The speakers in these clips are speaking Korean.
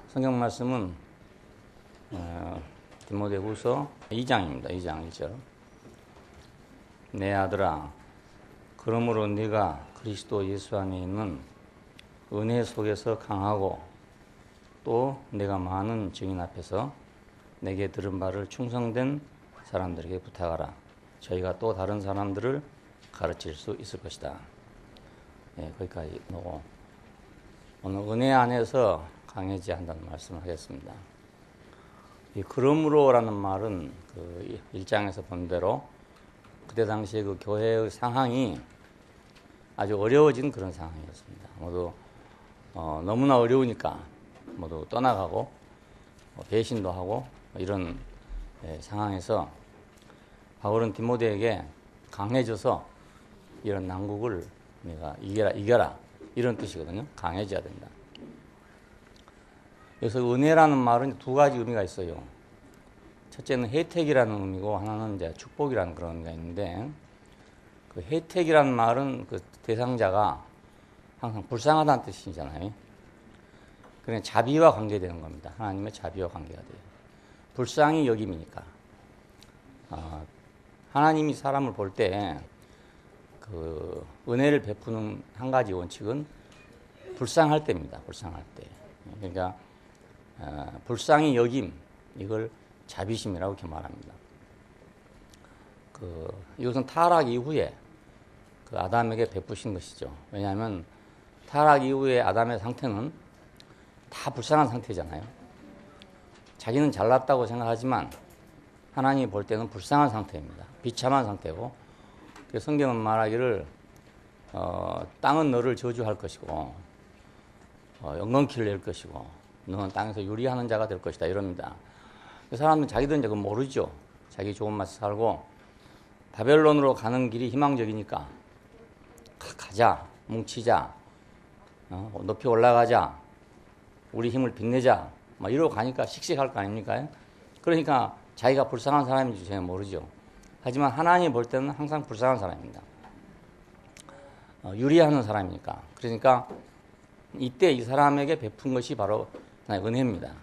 성경 말씀은 디모데후서 2장입니다. 2장 1절. 내 아들아, 그러므로 네가 그리스도 예수 안에 있는 은혜 속에서 강하고 또 내가 많은 증인 앞에서 내게 들은 바를 충성된 사람들에게 부탁하라. 저희가 또 다른 사람들을 가르칠 수 있을 것이다. 거기까지 놓고 오늘 은혜 안에서 강해져야 한다는 말씀을 하겠습니다. 이 그러므로라는 말은 그 1장에서 본 대로 그때 당시에 그 교회의 상황이 아주 어려워진 그런 상황이었습니다. 모두 너무나 어려우니까 모두 떠나가고 배신도 하고 이런 상황에서 바울은 디모데에게 강해져서 이런 난국을 내가 이겨라 이런 뜻이거든요. 강해져야 된다. 여기서 은혜라는 말은 두 가지 의미가 있어요. 첫째는 혜택이라는 의미고 하나는 이제 축복이라는 그런 의미가 있는데, 그 혜택이라는 말은 그 대상자가 항상 불쌍하다는 뜻이잖아요. 그냥 자비와 관계되는 겁니다. 하나님의 자비와 관계가 돼요. 불쌍히 여김이니까. 하나님이 사람을 볼 때 그 은혜를 베푸는 한 가지 원칙은 불쌍할 때입니다. 불쌍할 때. 그러니까 불쌍히 여김, 이걸 자비심이라고 이렇게 말합니다. 이것은 타락 이후에 그 아담에게 베푸신 것이죠. 왜냐하면 타락 이후에 아담의 상태는 다 불쌍한 상태잖아요. 자기는 잘났다고 생각하지만 하나님이 볼 때는 불쌍한 상태입니다. 비참한 상태고, 성경은 말하기를 땅은 너를 저주할 것이고 영광키를 낼 것이고 너는 땅에서 유리하는 자가 될 것이다 이럽니다. 사람들은 자기들은 이제 모르죠. 자기 좋은 맛에 살고 바벨론으로 가는 길이 희망적이니까 가자, 뭉치자, 높이 올라가자, 우리 힘을 빛내자 막 이러고 가니까 씩씩할 거 아닙니까? 그러니까 자기가 불쌍한 사람인지 전혀 모르죠. 하지만 하나님이 볼 때는 항상 불쌍한 사람입니다. 유리하는 사람이니까. 그러니까 이때 이 사람에게 베푼 것이 바로 은혜입니다.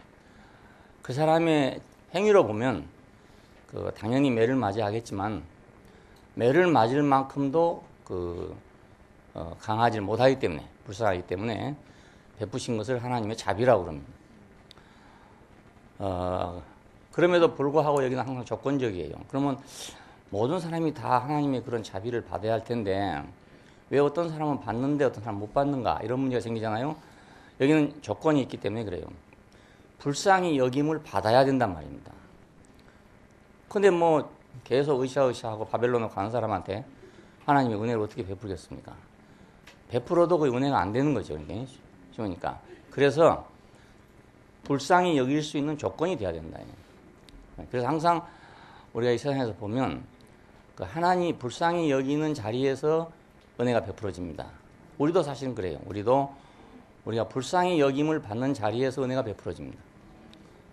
그 사람의 행위로 보면 당연히 매를 맞이하겠지만 매를 맞을 만큼도 강하지 못하기 때문에, 불쌍하기 때문에 베푸신 것을 하나님의 자비라고 그럽니다. 그럼에도 불구하고 여기는 항상 조건적이에요. 그러면 모든 사람이 다 하나님의 그런 자비를 받아야 할 텐데 왜 어떤 사람은 받는데 어떤 사람은 못 받는가, 이런 문제가 생기잖아요. 여기는 조건이 있기 때문에 그래요. 불쌍히 여김을 받아야 된단 말입니다. 근데 계속 으쌰으쌰하고 바벨론으로 가는 사람한테 하나님의 은혜를 어떻게 베풀겠습니까? 베풀어도 그 은혜가 안 되는 거죠. 그러니까 쉬우니까. 그래서 불쌍히 여길 수 있는 조건이 돼야 된다. 그래서 항상 우리가 이 세상에서 보면 하나님이 불쌍히 여기는 자리에서 은혜가 베풀어집니다. 우리도 사실은 그래요. 우리가 불쌍히 여김을 받는 자리에서 은혜가 베풀어집니다.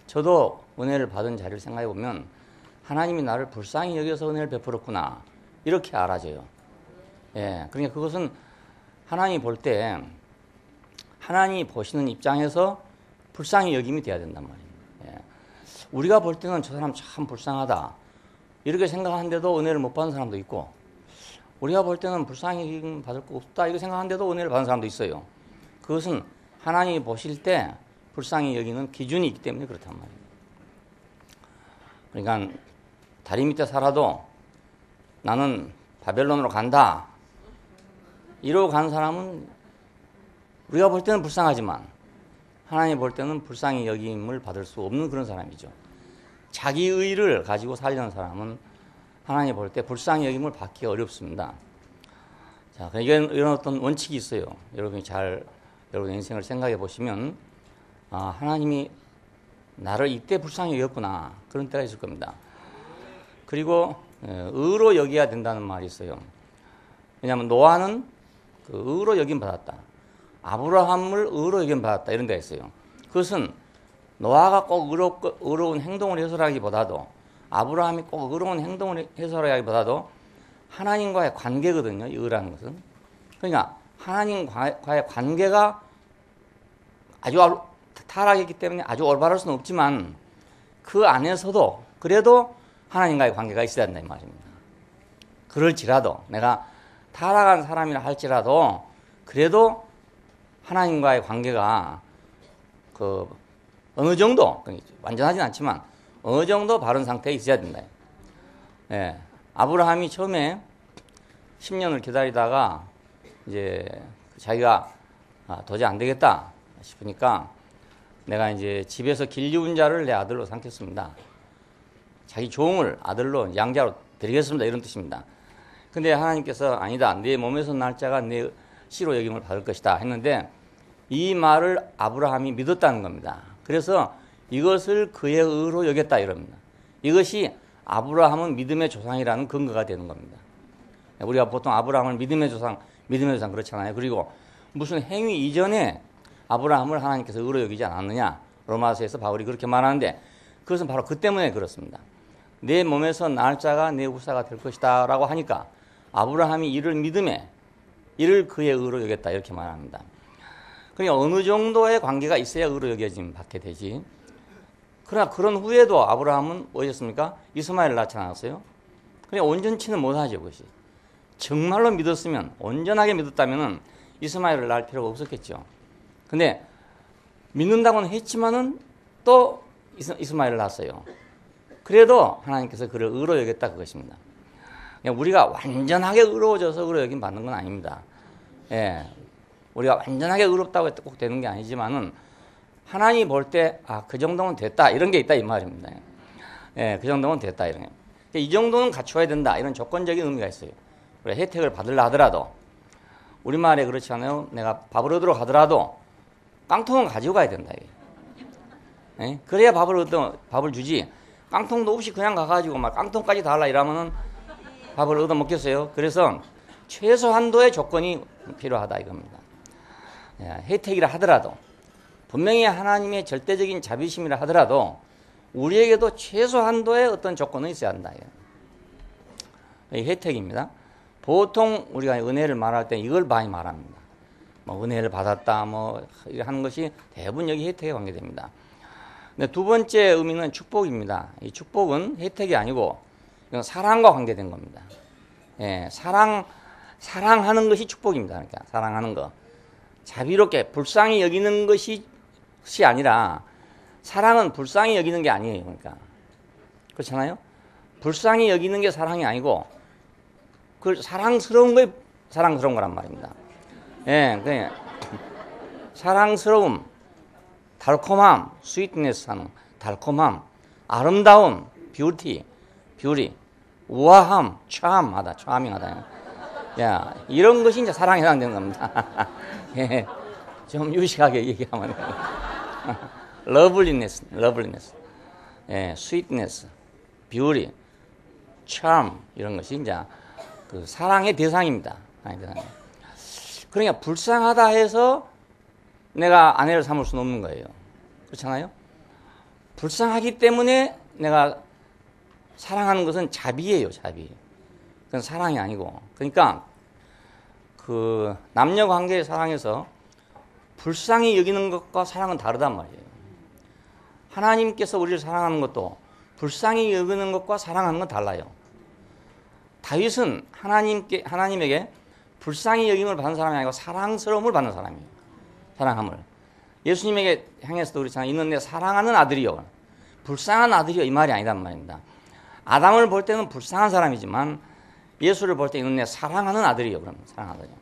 저도 은혜를 받은 자리를 생각해 보면 하나님이 나를 불쌍히 여겨서 은혜를 베풀었구나, 이렇게 알아져요. 그러니까 그것은 하나님이 볼 때 하나님이 보시는 입장에서 불쌍히 여김이 돼야 된단 말이에요. 우리가 볼 때는 저 사람 참 불쌍하다 이렇게 생각하는데도 은혜를 못 받는 사람도 있고, 우리가 볼 때는 불쌍히 받을 거 없다 이렇게 생각하는데도 은혜를 받는 사람도 있어요. 그것은 하나님이 보실 때 불쌍히 여기는 기준이 있기 때문에 그렇단 말이에요. 그러니까 다리 밑에 살아도 나는 바벨론으로 간다 이러고 간 사람은 우리가 볼 때는 불쌍하지만 하나님이 볼 때는 불쌍히 여김을 받을 수 없는 그런 사람이죠. 자기 의를 가지고 살려는 사람은 하나님 볼 때 불쌍히 여김을 받기가 어렵습니다. 자, 이런 어떤 원칙이 있어요. 여러분 인생을 생각해 보시면, 하나님이 나를 이때 불쌍히 여겼구나, 그런 때가 있을 겁니다. 그리고 의로 여겨야 된다는 말이 있어요. 왜냐하면 노아는 의로 여김 받았다, 아브라함을 의로 여김 받았다, 이런 데가 있어요. 그것은 노아가 꼭 의로운 행동을 해설하기보다도, 아브라함이 꼭 의로운 행동을 해설하기보다도 하나님과의 관계거든요, 이 의라는 것은. 그러니까 하나님과의 관계가 아주 타락했기 때문에 아주 올바를 수는 없지만 그 안에서도 그래도 하나님과의 관계가 있어야 된다 이 말입니다. 그럴지라도 내가 타락한 사람이라 할지라도 그래도 하나님과의 관계가 그 어느 정도 완전하진 않지만 어느 정도 바른 상태에 있어야 된다. 예, 아브라함이 처음에 10년을 기다리다가 이제 자기가 도저히 안 되겠다 싶으니까 내가 이제 집에서 길리운 자를 내 아들로 삼겠습니다. 자기 종을 아들로 양자로 드리겠습니다. 이런 뜻입니다. 근데 하나님께서 아니다. 네 몸에서 날 자가 네 씨로 여김을 받을 것이다 했는데 이 말을 아브라함이 믿었다는 겁니다. 그래서 이것을 그의 의로 여겼다 이럽니다. 이것이 아브라함은 믿음의 조상이라는 근거가 되는 겁니다. 우리가 보통 아브라함을 믿음의 조상 그렇잖아요. 그리고 무슨 행위 이전에 아브라함을 하나님께서 의로 여기지 않았느냐. 로마서에서 바울이 그렇게 말하는데 그것은 바로 그 때문에 그렇습니다. 내 몸에서 날 자가 내 후사가 될 것이다 라고 하니까 아브라함이 이를 믿음에 이를 그의 의로 여겼다 이렇게 말합니다. 그러니까 어느 정도의 관계가 있어야 의로 여겨짐 받게 되지. 그러나 그런 후에도 아브라함은 어디였습니까? 이스마엘을 낳지 않았어요. 그러니까 온전치는 못하죠. 그것이. 정말로 믿었으면 온전하게 믿었다면 이스마엘을 낳을 필요가 없었겠죠. 근데 믿는다고는 했지만은 또 이스마엘을 낳았어요. 그래도 하나님께서 그를 의로 여겼다 그것입니다. 우리가 완전하게 의로워져서 의로 여김 받는 건 아닙니다. 예, 우리가 완전하게 의롭다고 해도 꼭 되는 게 아니지만은 하나님이 볼 때 그 정도는 됐다 이런 게 있다 이 말입니다. 예, 그 정도는 됐다 이런 게. 이 정도는 갖춰야 된다 이런 조건적인 의미가 있어요. 우리가 혜택을 받으려 하더라도 우리말에 그렇지 않아요? 내가 밥을 얻으러 가더라도 깡통은 가지고 가야 된다. 예? 그래야 밥을 주지. 깡통도 없이 그냥 가가지고 막 깡통까지 달라 이러면은 밥을 얻어 먹겠어요. 그래서 최소한도의 조건이 필요하다 이겁니다. 예, 혜택이라 하더라도 분명히 하나님의 절대적인 자비심이라 하더라도 우리에게도 최소한도의 어떤 조건은 있어야 한다. 이 혜택입니다. 보통 우리가 은혜를 말할 때 이걸 많이 말합니다. 뭐 은혜를 받았다 뭐 하는 것이 대부분 여기 혜택에 관계됩니다. 근데 두 번째 의미는 축복입니다. 이 축복은 혜택이 아니고 이건 사랑과 관계된 겁니다. 예, 사랑하는 것이 축복입니다. 그러니까 사랑하는 거. 자비롭게 불쌍히 여기는 것이 아니라 사랑은 불쌍히 여기는 게 아니에요. 그러니까 그렇잖아요. 불쌍히 여기는 게 사랑이 아니고 그 사랑스러운 게 사랑스러운 거란 말입니다. 예, 그냥 사랑스러움, 달콤함, 스위트니스 하는 달콤함, 아름다움, 뷰티, 우아함, 차밍하다. 야, 이런 것이 이제 사랑에 해당되는 겁니다. 예, 좀 유식하게 얘기하면 러블리네스, 예, 스위트니스, 뷰티, 참 이런 것이 이제 그 사랑의 대상입니다. 그러니까 불쌍하다 해서 내가 아내를 삼을 수는 없는 거예요. 그렇잖아요? 불쌍하기 때문에 내가 사랑하는 것은 자비예요, 자비. 그건 사랑이 아니고. 그러니까 그 남녀 관계의 사랑에서 불쌍히 여기는 것과 사랑은 다르단 말이에요. 하나님께서 우리를 사랑하는 것도 불쌍히 여기는 것과 사랑하는 건 달라요. 다윗은 하나님에게 불쌍히 여김을 받는 사람이 아니고 사랑스러움을 받는 사람이에요. 사랑함을. 예수님에게 향해서도 그렇잖아요. 이는 내 사랑하는 아들이요. 불쌍한 아들이요. 이 말이 아니단 말입니다. 아담을 볼 때는 불쌍한 사람이지만 예수를 볼 때 이는 내 사랑하는 아들이요. 그러면 사랑하는 아들이요.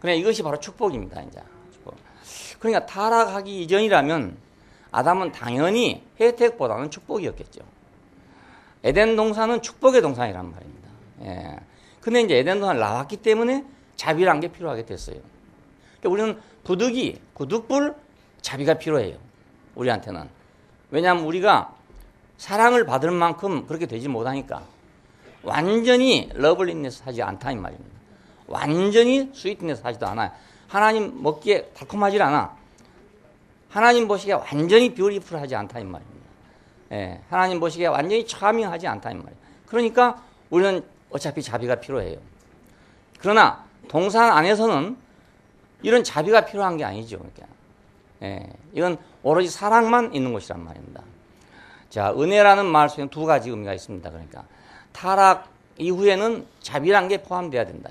그러니까 이것이 바로 축복입니다. 이제. 축복. 그러니까 타락하기 이전이라면 아담은 당연히 혜택보다는 축복이었겠죠. 에덴 동산은 축복의 동산이란 말입니다. 예. 근데 이제 에덴 동산을 나왔기 때문에 자비란 게 필요하게 됐어요. 그러니까 우리는 구둑불 자비가 필요해요. 우리한테는. 왜냐하면 우리가 사랑을 받을 만큼 그렇게 되지 못하니까 완전히 러블리니스 하지 않다 이 말입니다. 완전히 스위트니스 하지도 않아요. 하나님 먹기에 달콤하지 않아. 하나님 보시기에 완전히 뷰티풀하지 않다 이 말입니다. 예, 하나님 보시기에 완전히 차밍하지 않다 이 말이에요. 그러니까 우리는 어차피 자비가 필요해요. 그러나 동산 안에서는 이런 자비가 필요한 게 아니죠. 그러니까. 예, 이건 오로지 사랑만 있는 곳이란 말입니다. 자, 은혜라는 말 속에 두 가지 의미가 있습니다. 그러니까 타락 이후에는 자비란 게 포함돼야 된다.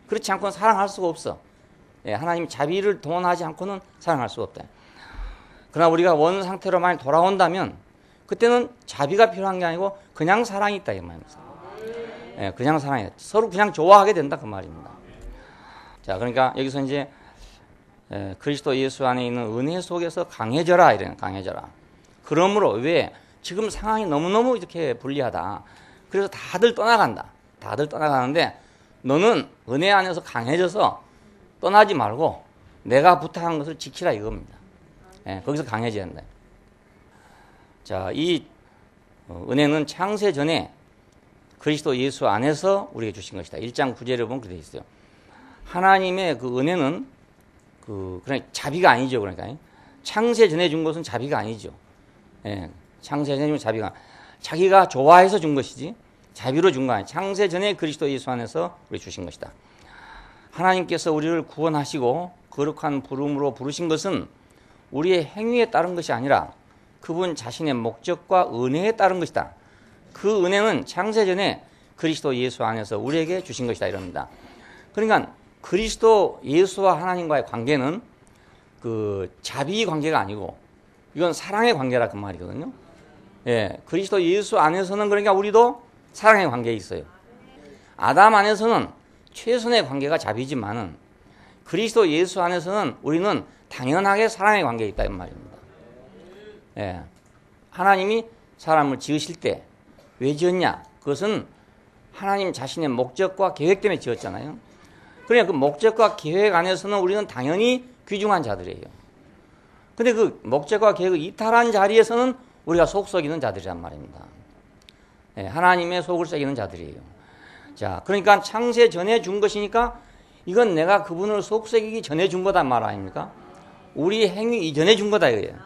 그렇지 않고는 사랑할 수가 없어. 예, 하나님이 자비를 동원하지 않고는 사랑할 수가 없다. 그러나 우리가 원 상태로 많이 돌아온다면 그때는 자비가 필요한 게 아니고 그냥 사랑이 있다 이 말입니다. 예, 그냥 사랑이 서로 그냥 좋아하게 된다 그 말입니다. 자, 그러니까 여기서 이제 그리스도 예수 안에 있는 은혜 속에서 강해져라 이래요. 강해져라. 그러므로 왜 지금 상황이 너무너무 이렇게 불리하다. 그래서 다들 떠나간다. 다들 떠나가는데 너는 은혜 안에서 강해져서 떠나지 말고 내가 부탁한 것을 지키라 이겁니다. 예, 거기서 강해져야 한다. 자, 이 은혜는 창세 전에 그리스도 예수 안에서 우리에게 주신 것이다. 1장 9절에 보면 그렇게 되어 있어요. 하나님의 그 은혜는 그러니까 자비가 아니죠. 그러니까 창세 전에 준 것은 자비가 아니죠. 예, 창세 전에 준 자비가 자기가 좋아해서 준 것이지 자비로 준 거 아니에요. 창세 전에 그리스도 예수 안에서 우리 주신 것이다. 하나님께서 우리를 구원하시고 거룩한 부름으로 부르신 것은 우리의 행위에 따른 것이 아니라 그분 자신의 목적과 은혜에 따른 것이다. 그 은혜는 창세 전에 그리스도 예수 안에서 우리에게 주신 것이다 이럽니다. 그러니까 그리스도 예수와 하나님과의 관계는 그 자비 관계가 아니고 이건 사랑의 관계라 그 말이거든요. 예, 그리스도 예수 안에서는 그러니까 우리도 사랑의 관계에 있어요. 아담 안에서는 최선의 관계가 자비지만은 그리스도 예수 안에서는 우리는 당연하게 사랑의 관계에 있다 이 말입니다. 예, 하나님이 사람을 지으실 때 왜 지었냐? 그것은 하나님 자신의 목적과 계획 때문에 지었잖아요. 그러니까 그 목적과 계획 안에서는 우리는 당연히 귀중한 자들이에요. 근데 그 목적과 계획을 이탈한 자리에서는 우리가 속 썩이는 자들이란 말입니다. 예, 하나님의 속을 썩이는 자들이에요. 자, 그러니까 창세 전에 준 것이니까 이건 내가 그분을 속 썩이기 전에 준 거단 말 아닙니까? 우리 행위 이전에 준 거다 이거예요.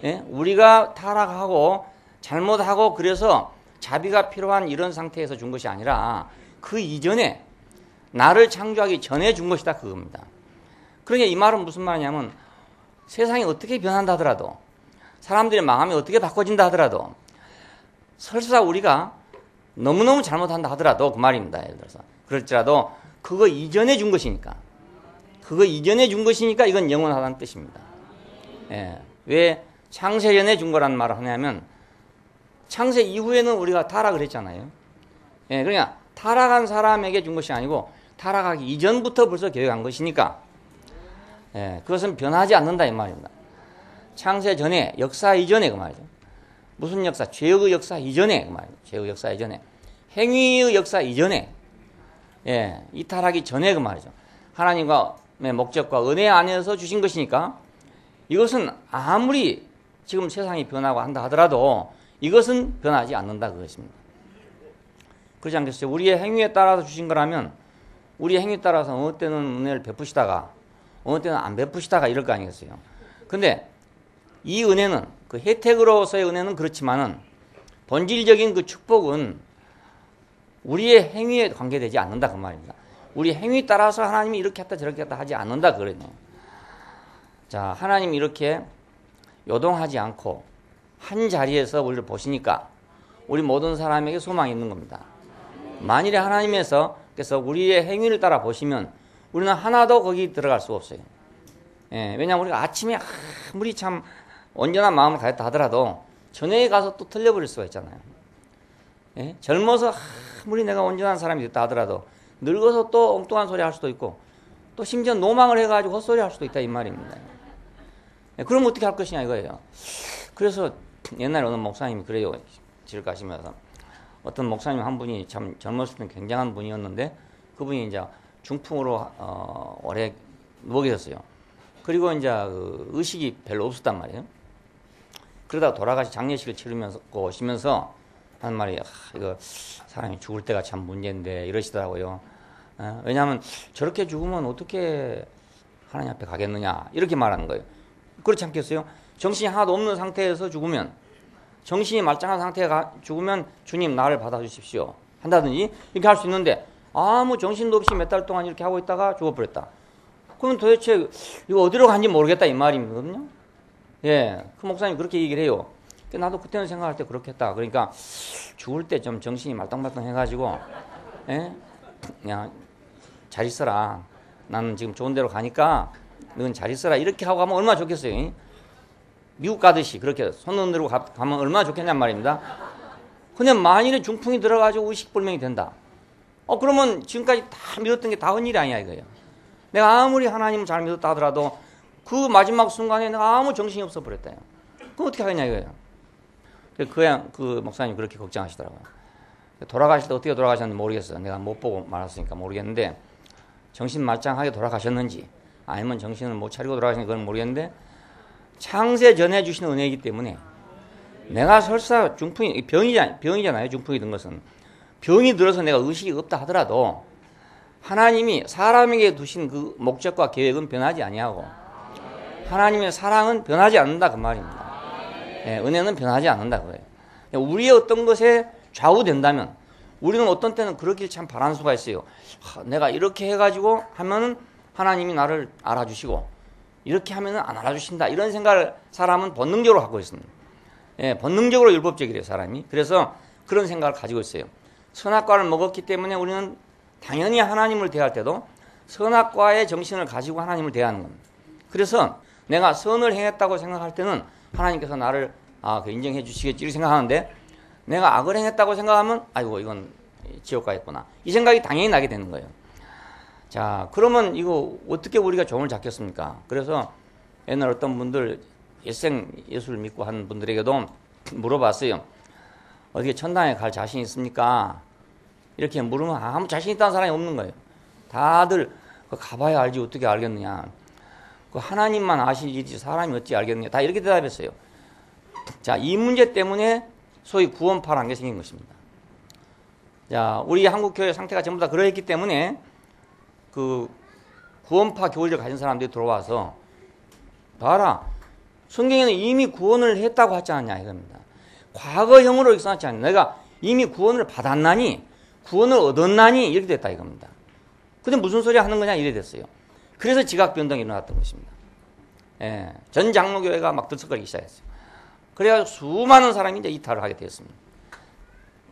예? 우리가 타락하고 잘못하고 그래서 자비가 필요한 이런 상태에서 준 것이 아니라 그 이전에 나를 창조하기 전에 준 것이다 그겁니다. 그러니까 이 말은 무슨 말이냐면 세상이 어떻게 변한다 하더라도 사람들의 마음이 어떻게 바꿔진다 하더라도 설사 우리가 너무너무 잘못한다 하더라도 그 말입니다. 예를 들어서 그럴지라도 그거 이전에 준 것이니까 이건 영원하다는 뜻입니다. 예, 왜 창세 전에 준 거라는 말을 하냐면 창세 이후에는 우리가 타락을 했잖아요. 예, 그러니까 타락한 사람에게 준 것이 아니고 타락하기 이전부터 벌써 계획한 것이니까 예, 그것은 변하지 않는다 이 말입니다. 창세 전에 역사 이전에 그 말이죠. 무슨 역사? 죄의 역사 이전에 그 말이죠. 죄의 역사 이전에 행위의 역사 이전에 예, 이 타락이 전에 그 말이죠. 하나님의 목적과 은혜 안에서 주신 것이니까 이것은 아무리 지금 세상이 변하고 한다 하더라도 이것은 변하지 않는다 그것입니다. 그렇지 않겠어요? 우리의 행위에 따라서 주신 거라면 우리의 행위에 따라서 어느 때는 은혜를 베푸시다가 어느 때는 안 베푸시다가 이럴 거 아니겠어요? 근데 이 은혜는 그 혜택으로서의 은혜는 그렇지만은 본질적인 그 축복은 우리의 행위에 관계되지 않는다 그 말입니다. 우리 행위 따라서 하나님이 이렇게 했다 저렇게 했다 하지 않는다 그러네요. 자, 하나님이 이렇게 요동하지 않고 한 자리에서 우리를 보시니까 우리 모든 사람에게 소망이 있는 겁니다. 만일에 하나님께서 우리의 행위를 따라 보시면 우리는 하나도 거기 들어갈 수가 없어요. 예, 왜냐하면 우리가 아침에 아무리 참 온전한 마음을 가졌다 하더라도 저녁에 가서 또 틀려버릴 수가 있잖아요. 예? 젊어서 아무리 내가 온전한 사람이 됐다 하더라도 늙어서 또 엉뚱한 소리 할 수도 있고 또 심지어 노망을 해가지고 헛소리 할 수도 있다 이 말입니다. 예, 그럼 어떻게 할 것이냐 이거예요. 그래서 옛날에 어느 목사님이 그래요. 질 가시면서 어떤 목사님 한 분이 참 젊었을 때 굉장한 분이었는데 그분이 이제 중풍으로 오래 누워 계셨어요. 그리고 이제 그 의식이 별로 없었단 말이에요. 그러다가 돌아가시 장례식을 치르면서 오시면서 한 말이 이거 사람이 죽을 때가 참 문제인데 이러시더라고요. 왜냐하면 저렇게 죽으면 어떻게 하나님 앞에 가겠느냐 이렇게 말하는 거예요. 그렇지 않겠어요? 정신이 하나도 없는 상태에서 죽으면 정신이 말짱한 상태에 죽으면 주님 나를 받아주십시오 한다든지 이렇게 할 수 있는데 아무 정신도 없이 몇 달 동안 이렇게 하고 있다가 죽어버렸다. 그럼 도대체 이거 어디로 간지 모르겠다 이 말이거든요. 예, 그 목사님이 그렇게 얘기를 해요. 나도 그때는 생각할 때 그렇게 했다. 그러니까 죽을 때 좀 정신이 말똥말똥 해가지고, 예? 그냥 잘 있어라. 나는 지금 좋은 데로 가니까 넌 잘 있어라. 이렇게 하고 가면 얼마나 좋겠어요. 미국 가듯이 그렇게 손 흔들고 가면 얼마나 좋겠냔 말입니다. 근데 만일에 중풍이 들어가지고 의식불명이 된다. 그러면 지금까지 다 믿었던 게 다 헛일이 아니야 이거예요. 내가 아무리 하나님을 잘 믿었다 하더라도 그 마지막 순간에 내가 아무 정신이 없어 버렸다. 그럼 어떻게 하겠냐 이거예요. 그 목사님이 그렇게 걱정하시더라고요. 돌아가실 때 어떻게 돌아가셨는지 모르겠어요. 내가 못 보고 말았으니까 모르겠는데 정신 말짱하게 돌아가셨는지 아니면 정신을 못 차리고 돌아가셨는지 그건 모르겠는데 창세 전에 주신 은혜이기 때문에 내가 설사 중풍이 병이잖아요. 중풍이 든 것은 병이 들어서 내가 의식이 없다 하더라도 하나님이 사람에게 두신 그 목적과 계획은 변하지 아니하고 하나님의 사랑은 변하지 않는다 그 말입니다. 예, 은혜는 변하지 않는다 그거예요. 우리의 어떤 것에 좌우된다면 우리는 어떤 때는 그러길 참 바라는 수가 있어요. 내가 이렇게 해가지고 하면은 하나님이 나를 알아주시고 이렇게 하면은 안 알아주신다 이런 생각을 사람은 본능적으로 갖고 있습니다. 예, 본능적으로 율법적이래요 사람이. 그래서 그런 생각을 가지고 있어요. 선악과를 먹었기 때문에 우리는 당연히 하나님을 대할 때도 선악과의 정신을 가지고 하나님을 대하는 겁니다. 그래서 내가 선을 행했다고 생각할 때는 하나님께서 나를 인정해 주시겠지 이렇게 생각하는데 내가 악을 행했다고 생각하면 아이고 이건 지옥 가겠구나 이 생각이 당연히 나게 되는 거예요. 자, 그러면 이거 어떻게 우리가 종을 잡겠습니까? 그래서 옛날 어떤 분들 일생 예수를 믿고 하는 분들에게도 물어봤어요. 어떻게 천당에 갈 자신 있습니까? 이렇게 물으면 아무 자신 있다는 사람이 없는 거예요. 다들 가봐야 알지 어떻게 알겠느냐. 하나님만 아시지 사람이 어찌 알겠느냐. 다 이렇게 대답했어요. 자, 이 문제 때문에 소위 구원파라는 게 생긴 것입니다. 자, 우리 한국교회 상태가 전부 다 그러했기 때문에 그 구원파 교리를 가진 사람들이 들어와서 봐라. 성경에는 이미 구원을 했다고 하지 않냐 이겁니다. 과거형으로 이렇게 써놨지 않냐. 내가 이미 구원을 받았나니 구원을 얻었나니 이렇게 됐다 이겁니다. 근데 무슨 소리 하는 거냐 이래 됐어요. 그래서 지각변동이 일어났던 것입니다. 예, 전 장로교회가 막 들썩거리기 시작했어요. 그래가지고 수많은 사람이 이제 이탈을 하게 되었습니다.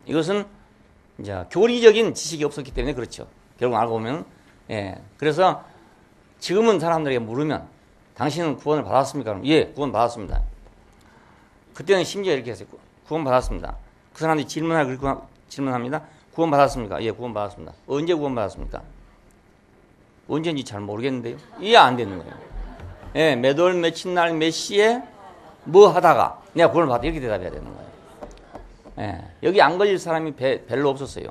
이것은 이제 교리적인 지식이 없었기 때문에 그렇죠. 결국 알고 보면 예, 그래서 지금은 사람들에게 물으면 당신은 구원을 받았습니까? 그럼 예, 구원 받았습니다. 그때는 심지어 이렇게 했어요. 구원 받았습니다. 그 사람들이 질문합니다. 구원 받았습니까? 예, 구원 받았습니다. 언제 구원 받았습니까? 언제인지 잘 모르겠는데요. 이해 안 되는 거예요. 예, 몇 월, 며칠 날, 몇 시에 뭐 하다가 내가 구원을 받았다. 이렇게 대답해야 되는 거예요. 예, 여기 안 걸릴 사람이 별로 없었어요.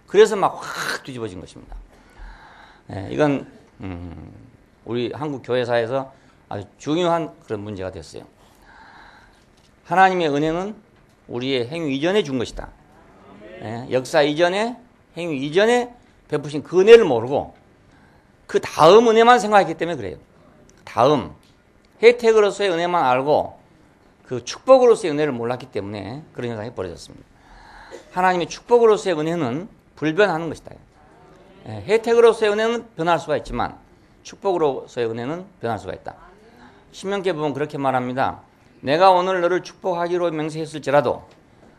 그래서 막 확 뒤집어진 것입니다. 예, 이건 우리 한국 교회사에서 아주 중요한 그런 문제가 됐어요. 하나님의 은혜는 우리의 행위 이전에 준 것이다. 예, 역사 이전에 행위 이전에 베푸신 그 은혜를 모르고 그 다음 은혜만 생각했기 때문에 그래요. 다음 혜택으로서의 은혜만 알고 그 축복으로서의 은혜를 몰랐기 때문에 그런 현상이 벌어졌습니다. 하나님의 축복으로서의 은혜는 불변하는 것이다. 예, 혜택으로서의 은혜는 변할 수가 있지만 축복으로서의 은혜는 변할 수가 있다. 신명기에 보면 그렇게 말합니다. 내가 오늘 너를 축복하기로 맹세했을지라도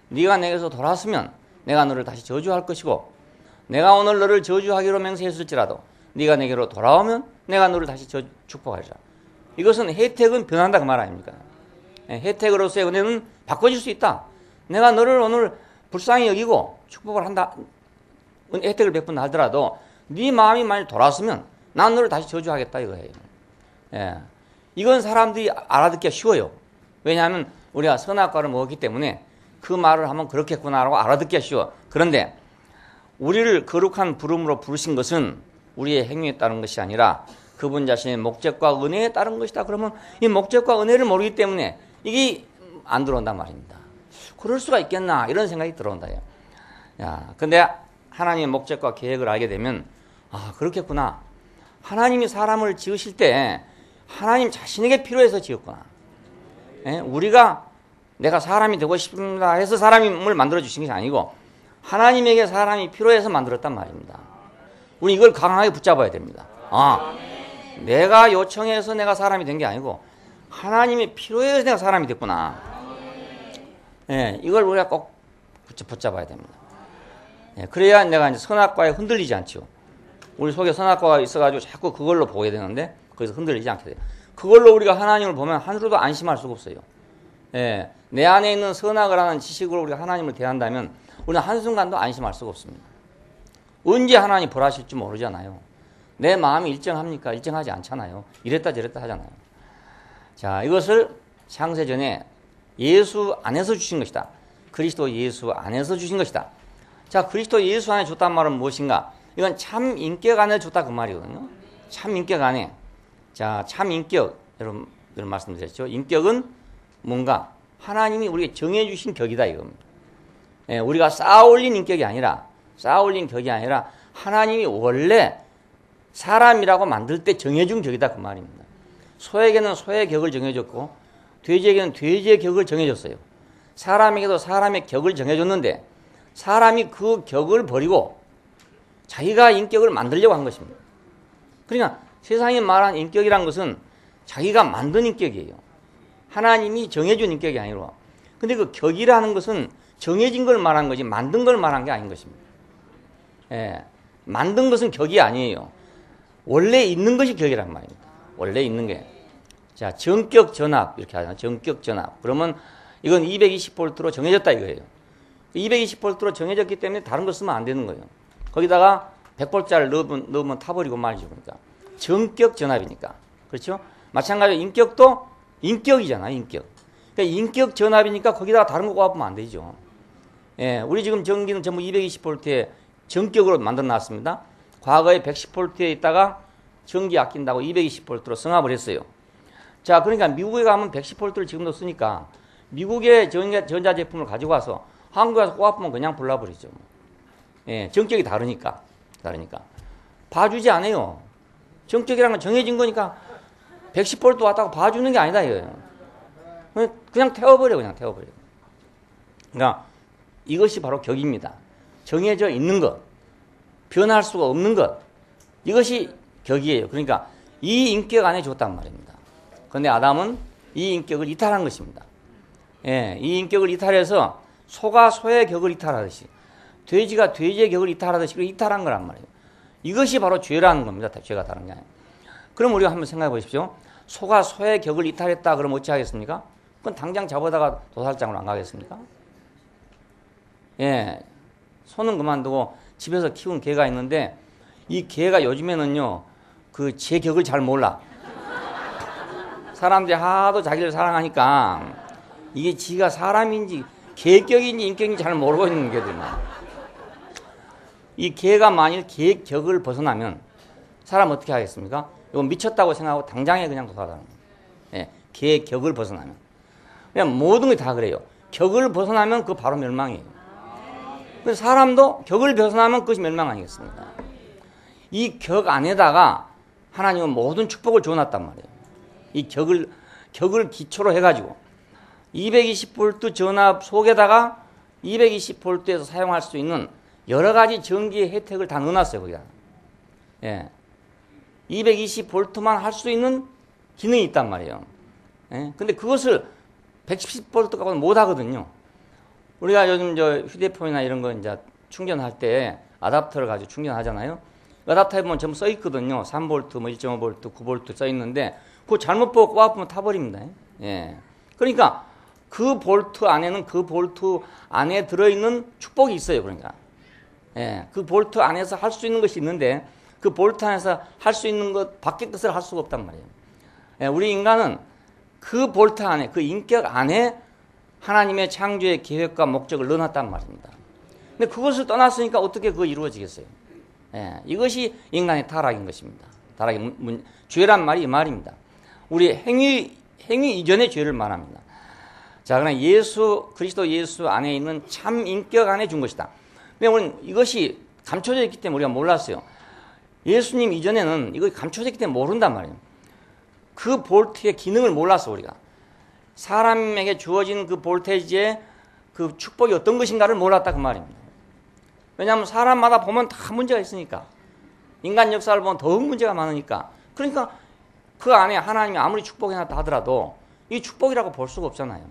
네가 내게서 돌아왔으면 내가 너를 다시 저주할 것이고 내가 오늘 너를 저주하기로 맹세했을지라도 네가 내게로 돌아오면 내가 너를 다시 축복하리라. 이것은 혜택은 변한다 그 말 아닙니까? 예, 혜택으로서의 은혜는 바꿔질 수 있다. 내가 너를 오늘 불쌍히 여기고 축복을 한다. 혜택을 베푼다 하더라도 네 마음이 만약 돌아왔으면 난 너를 다시 저주하겠다 이거예요. 예, 이건 사람들이 알아듣기가 쉬워요. 왜냐하면 우리가 선악과를 먹었기 때문에 그 말을 하면 그렇겠구나라고 알아듣기가 쉬워. 그런데 우리를 거룩한 부름으로 부르신 것은 우리의 행위에 따른 것이 아니라 그분 자신의 목적과 은혜에 따른 것이다. 그러면 이 목적과 은혜를 모르기 때문에 이게 안 들어온단 말입니다. 그럴 수가 있겠나 이런 생각이 들어온다. 야, 근데 하나님의 목적과 계획을 알게 되면 아 그렇겠구나. 하나님이 사람을 지으실 때 하나님 자신에게 필요해서 지었구나. 예? 우리가 내가 사람이 되고 싶습니다 해서 사람을 만들어 주신 것이 아니고 하나님에게 사람이 필요해서 만들었단 말입니다. 우리 이걸 강하게 붙잡아야 됩니다. 아, 내가 요청해서 내가 사람이 된 게 아니고 하나님이 필요해서 내가 사람이 됐구나. 예, 이걸 우리가 꼭 붙잡아야 됩니다. 예, 그래야 내가 이제 선악과에 흔들리지 않죠. 우리 속에 선악과가 있어가지고 자꾸 그걸로 보게 되는데 거기서 흔들리지 않게 돼요. 그걸로 우리가 하나님을 보면 하루도 안심할 수가 없어요. 예, 내 안에 있는 선악을 하는 지식으로 우리가 하나님을 대한다면 우리는 한순간도 안심할 수가 없습니다. 언제 하나님 벌하실지 모르잖아요. 내 마음이 일정합니까? 일정하지 않잖아요. 이랬다 저랬다 하잖아요. 자, 이것을 창세전에 예수 안에서 주신 것이다. 그리스도 예수 안에서 주신 것이다. 자, 그리스도 예수 안에 줬단 말은 무엇인가? 이건 참 인격 안에 줬다 그 말이거든요. 참 인격 안에. 자, 참 인격. 여러분 말씀드렸죠. 인격은 뭔가 하나님이 우리에게 정해주신 격이다 이겁니다. 예, 우리가 쌓아올린 인격이 아니라 쌓아올린 격이 아니라 하나님이 원래 사람이라고 만들 때 정해준 격이다 그 말입니다. 소에게는 소의 격을 정해줬고 돼지에게는 돼지의 격을 정해줬어요. 사람에게도 사람의 격을 정해줬는데 사람이 그 격을 버리고 자기가 인격을 만들려고 한 것입니다. 그러니까 세상이 말한 인격이란 것은 자기가 만든 인격이에요. 하나님이 정해준 인격이 아니라. 근데 그 격이라는 것은 정해진 걸 말한 거지 만든 걸 말한 게 아닌 것입니다. 예, 만든 것은 격이 아니에요. 원래 있는 것이 격이란 말입니다. 원래 있는 게. 자, 전격 전압 이렇게 하잖아요. 전격 전압. 그러면 이건 220V로 정해졌다 이거예요. 220V로 정해졌기 때문에 다른 거 쓰면 안 되는 거예요. 거기다가 100V짜리를 넣으면 타버리고 말이죠. 그러니까 전격 전압이니까. 그렇죠? 마찬가지로 인격도 인격이잖아요. 인격. 그러니까 인격 전압이니까 거기다가 다른 거 꼽으면 안 되죠. 예, 우리 지금 전기는 전부 220V에 전격으로 만들어 놨습니다. 과거에 110V에 있다가 전기 아낀다고 220V로 승합을 했어요. 자, 그러니까 미국에 가면 110V를 지금도 쓰니까 미국의 전자제품을 가지고 와서 한국에 와서 꼽으면 그냥 불나버리죠. 예, 정격이 다르니까. 봐주지 않아요. 정격이라는 건 정해진 거니까 110V 왔다고 봐주는 게 아니다 이거예요. 그냥 태워버려. 그러니까 이것이 바로 격입니다. 정해져 있는 것, 변할 수가 없는 것, 이것이 격이에요. 그러니까 이 인격 안에 줬단 말입니다. 그런데 아담은 이 인격을 이탈한 것입니다. 예, 이 인격을 이탈해서 소가 소의 격을 이탈하듯이 돼지가 돼지의 격을 이탈하듯이 이탈한 거란 말이에요. 이것이 바로 죄라는 겁니다. 죄가 다른 게 아니에요. 그럼 우리가 한번 생각해 보십시오. 소가 소의 격을 이탈했다 그러면 어찌 하겠습니까? 그건 당장 잡아다가 도살장으로 안 가겠습니까? 예, 소는 그만두고 집에서 키운 개가 있는데 이 개가 요즘에는요 그 제 격을 잘 몰라. 사람들이 하도 자기를 사랑하니까 이게 지가 사람인지 개격인지 인격인지 잘 모르고 있는 개들만. 이 개가 만일 개 격을 벗어나면 사람 어떻게 하겠습니까? 이거 미쳤다고 생각하고 당장에 그냥 도살하는 거예요. 예, 개 격을 벗어나면. 그냥 모든 게 다 그래요. 격을 벗어나면 그거 바로 멸망이에요. 그래서 사람도 격을 벗어나면 그것이 멸망 아니겠습니까? 이 격 안에다가 하나님은 모든 축복을 줘놨단 말이에요. 이 격을 기초로 해가지고 220V 전압 속에다가 220V에서 사용할 수 있는 여러 가지 전기의 혜택을 다 넣어놨어요, 거기다. 예. 220V만 할 수 있는 기능이 있단 말이에요. 예. 근데 그것을 110V 갖고는 못 하거든요. 우리가 요즘 저 휴대폰이나 이런 거 이제 충전할 때 아답터를 가지고 충전하잖아요. 아답터에 보면 전부 써 있거든요. 3V, 뭐 1.5V, 9V 써 있는데 그거 잘못 보고 꽂아보면 타버립니다. 예. 그러니까 그 볼트 안에는 그 볼트 안에 들어있는 축복이 있어요. 그러니까. 예. 그 볼트 안에서 할 수 있는 것이 있는데 그 볼트 안에서 할 수 있는 것 밖의 것을 할 수가 없단 말이에요. 예. 우리 인간은 그 볼트 안에, 그 인격 안에 하나님의 창조의 계획과 목적을 넣어놨단 말입니다. 근데 그것을 떠났으니까 어떻게 그거 이루어지겠어요? 예, 이것이 인간의 타락인 것입니다. 죄란 말이 이 말입니다. 우리 행위 이전의 죄를 말합니다. 자, 그러나 그리스도 예수 안에 있는 참 인격 안에 준 것이다. 근데 우리는 이것이 감춰져 있기 때문에 우리가 몰랐어요. 예수님 이전에는 이것이 감춰져 있기 때문에 모른단 말이에요. 그 볼트의 기능을 몰랐어, 우리가. 사람에게 주어진 그 볼테이지의 그 축복이 어떤 것인가를 몰랐다 그 말입니다. 왜냐하면 사람마다 보면 다 문제가 있으니까. 인간 역사를 보면 더욱 문제가 많으니까. 그러니까 그 안에 하나님이 아무리 축복해놨다 하더라도 이 축복이라고 볼 수가 없잖아요.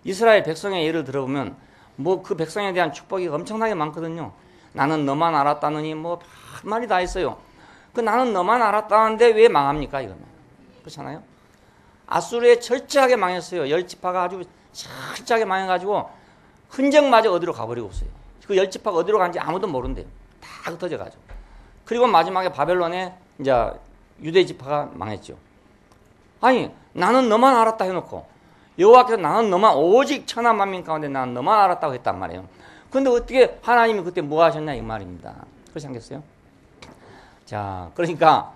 이스라엘 백성의 예를 들어보면 뭐 그 백성에 대한 축복이 엄청나게 많거든요. 나는 너만 알았다느니 뭐 한 말이 다 있어요. 그 나는 너만 알았다는데 왜 망합니까 이거는? 그렇잖아요. 아수르에 철저하게 망했어요. 열 지파가 아주 철저하게 망해가지고 흔적마저 어디로 가버리고 없어요. 그 열 지파가 어디로 간지 아무도 모른대요. 다 흩어져가지고. 그리고 마지막에 바벨론에 이제 유대 지파가 망했죠. 아니 나는 너만 알았다 해놓고 여호와께서 나는 너만 오직 천하 만민 가운데 나는 너만 알았다고 했단 말이에요. 근데 어떻게 하나님이 그때 뭐 하셨냐 이 말입니다. 그렇지 않겠어요? 자, 그러니까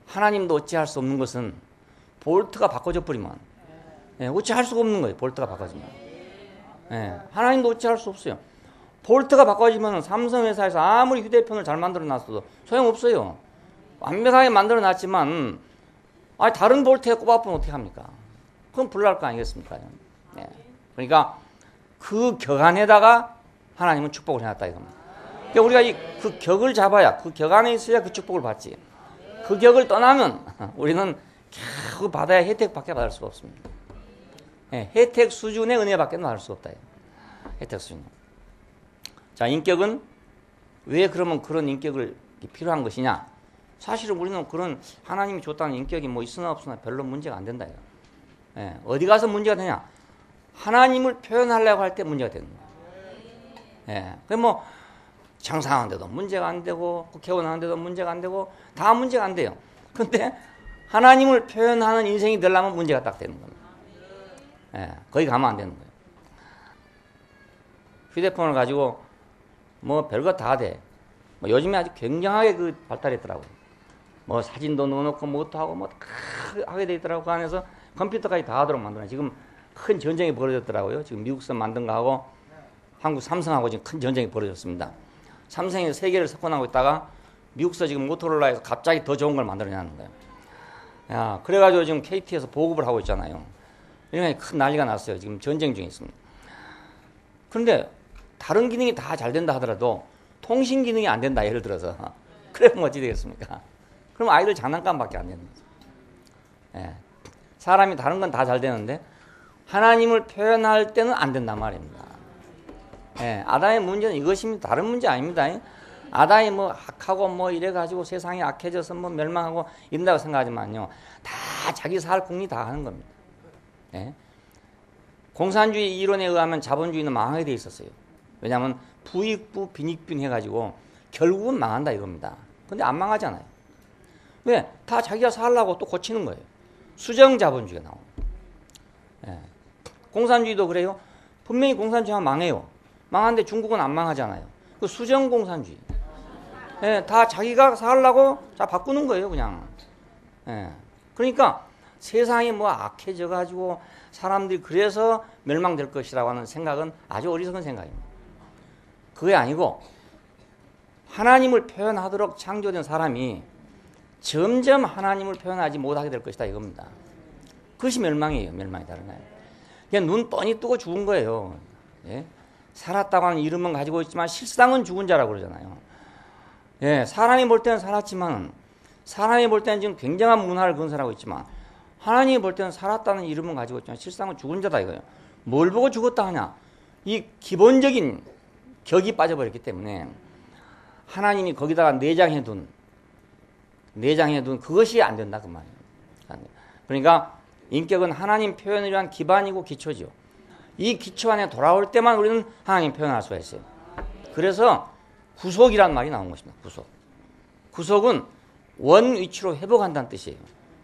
하나님도 어찌할 수 없는 것은 볼트가 바꿔져 버리면 어찌할 수가 없는 거예요. 볼트가 바꿔지면. 하나님도 어찌할 수 없어요. 볼트가 바꿔지면 삼성회사에서 아무리 휴대폰을 잘 만들어 놨어도 소용없어요. 완벽하게 만들어 놨지만 다른 볼트에 꼽아보면 어떻게 합니까? 그건 불날 거 아니겠습니까? 그러니까 그 격 안에다가 하나님은 축복을 해놨다 이겁니다. 그러니까 우리가 그 격을 잡아야, 그 격 안에 있어야 그 축복을 받지. 그 격을 떠나면 우리는 겨우 받아야 혜택밖에 받을 수가 없습니다. 혜택 수준의 은혜밖에 받을 수 없다. 혜택 수준. 자, 인격은 왜 그러면 그런 인격을 필요한 것이냐? 사실은 우리는 그런 하나님이 줬다는 인격이 뭐 있으나 없으나 별로 문제가 안 된다. 어디 가서 문제가 되냐? 하나님을 표현하려고 할 때 문제가 되는 거예요. 그럼 뭐 장사하는데도 문제가 안 되고 국회의원 하는데도 문제가 안 되고 다 문제가 안 돼요. 그런데 하나님을 표현하는 인생이 되려면 문제가 딱 되는 겁니다. 거기 가면 안 되는 거예요. 휴대폰을 가지고 뭐 별거 다 돼. 뭐 요즘에 아주 굉장하게 그 발달했더라고요. 뭐 사진도 넣어놓고 뭐도 하고 뭐 하게 돼 있더라고. 그 안에서 컴퓨터까지 다 하도록 만들어요. 지금 큰 전쟁이 벌어졌더라고요. 지금 미국산 만든 거하고 한국 삼성하고 지금 큰 전쟁이 벌어졌습니다. 삼성이 세 개를 석권하고 있다가 미국서 지금 모토로라에서 갑자기 더 좋은 걸 만들어내는 거예요. 야, 그래가지고 지금 KT에서 보급을 하고 있잖아요. 이런 큰 난리가 났어요. 지금 전쟁 중에 있습니다. 그런데 다른 기능이 다 잘 된다 하더라도 통신 기능이 안 된다 예를 들어서 그러면 어찌 되겠습니까? 그럼 아이들 장난감밖에 안 되는 거죠. 사람이 다른 건 다 잘 되는데 하나님을 표현할 때는 안 된단 말입니다. 아담의 문제는 이것입니다. 다른 문제 아닙니다. 아담이 뭐 악하고 뭐 이래가지고 세상이 악해져서 뭐 멸망하고 이런다고 생각하지만요. 다 자기 살 궁리 다 하는 겁니다. 공산주의 이론에 의하면 자본주의는 망하게 돼 있었어요. 왜냐하면 부익부 빈익빈 해가지고 결국은 망한다 이겁니다. 근데 안 망하잖아요. 왜? 다 자기가 살려고 또 고치는 거예요. 수정자본주의가 나옵니다. 공산주의도 그래요. 분명히 공산주의가 망해요. 망하는데 중국은 안 망하잖아요. 그 수정공산주의. 다 자기가 살려고 다 바꾸는 거예요 그냥. 그러니까 세상이 뭐 악해져가지고 사람들이 그래서 멸망될 것이라고 하는 생각은 아주 어리석은 생각입니다. 그게 아니고 하나님을 표현하도록 창조된 사람이 점점 하나님을 표현하지 못하게 될 것이다 이겁니다. 그것이 멸망이에요. 멸망이 다른 거예요. 그냥 눈 뻔히 뜨고 죽은 거예요. 살았다고 하는 이름은 가지고 있지만 실상은 죽은 자라고 그러잖아요. 사람이 볼 때는 살았지만 사람이 볼 때는 지금 굉장한 문화를 건설하고 있지만 하나님이 볼 때는 살았다는 이름은 가지고 있지만 실상은 죽은 자다 이거예요. 뭘 보고 죽었다 하냐? 이 기본적인 격이 빠져버렸기 때문에 하나님이 거기다가 내장해둔 그것이 안 된다 그 말이에요. 그러니까 인격은 하나님 표현을 위한 기반이고 기초죠. 이 기초 안에 돌아올 때만 우리는 하나님 표현할 수가 있어요. 그래서 구속이란 말이 나온 것입니다. 구속은 원위치로 회복한다는 뜻이에요.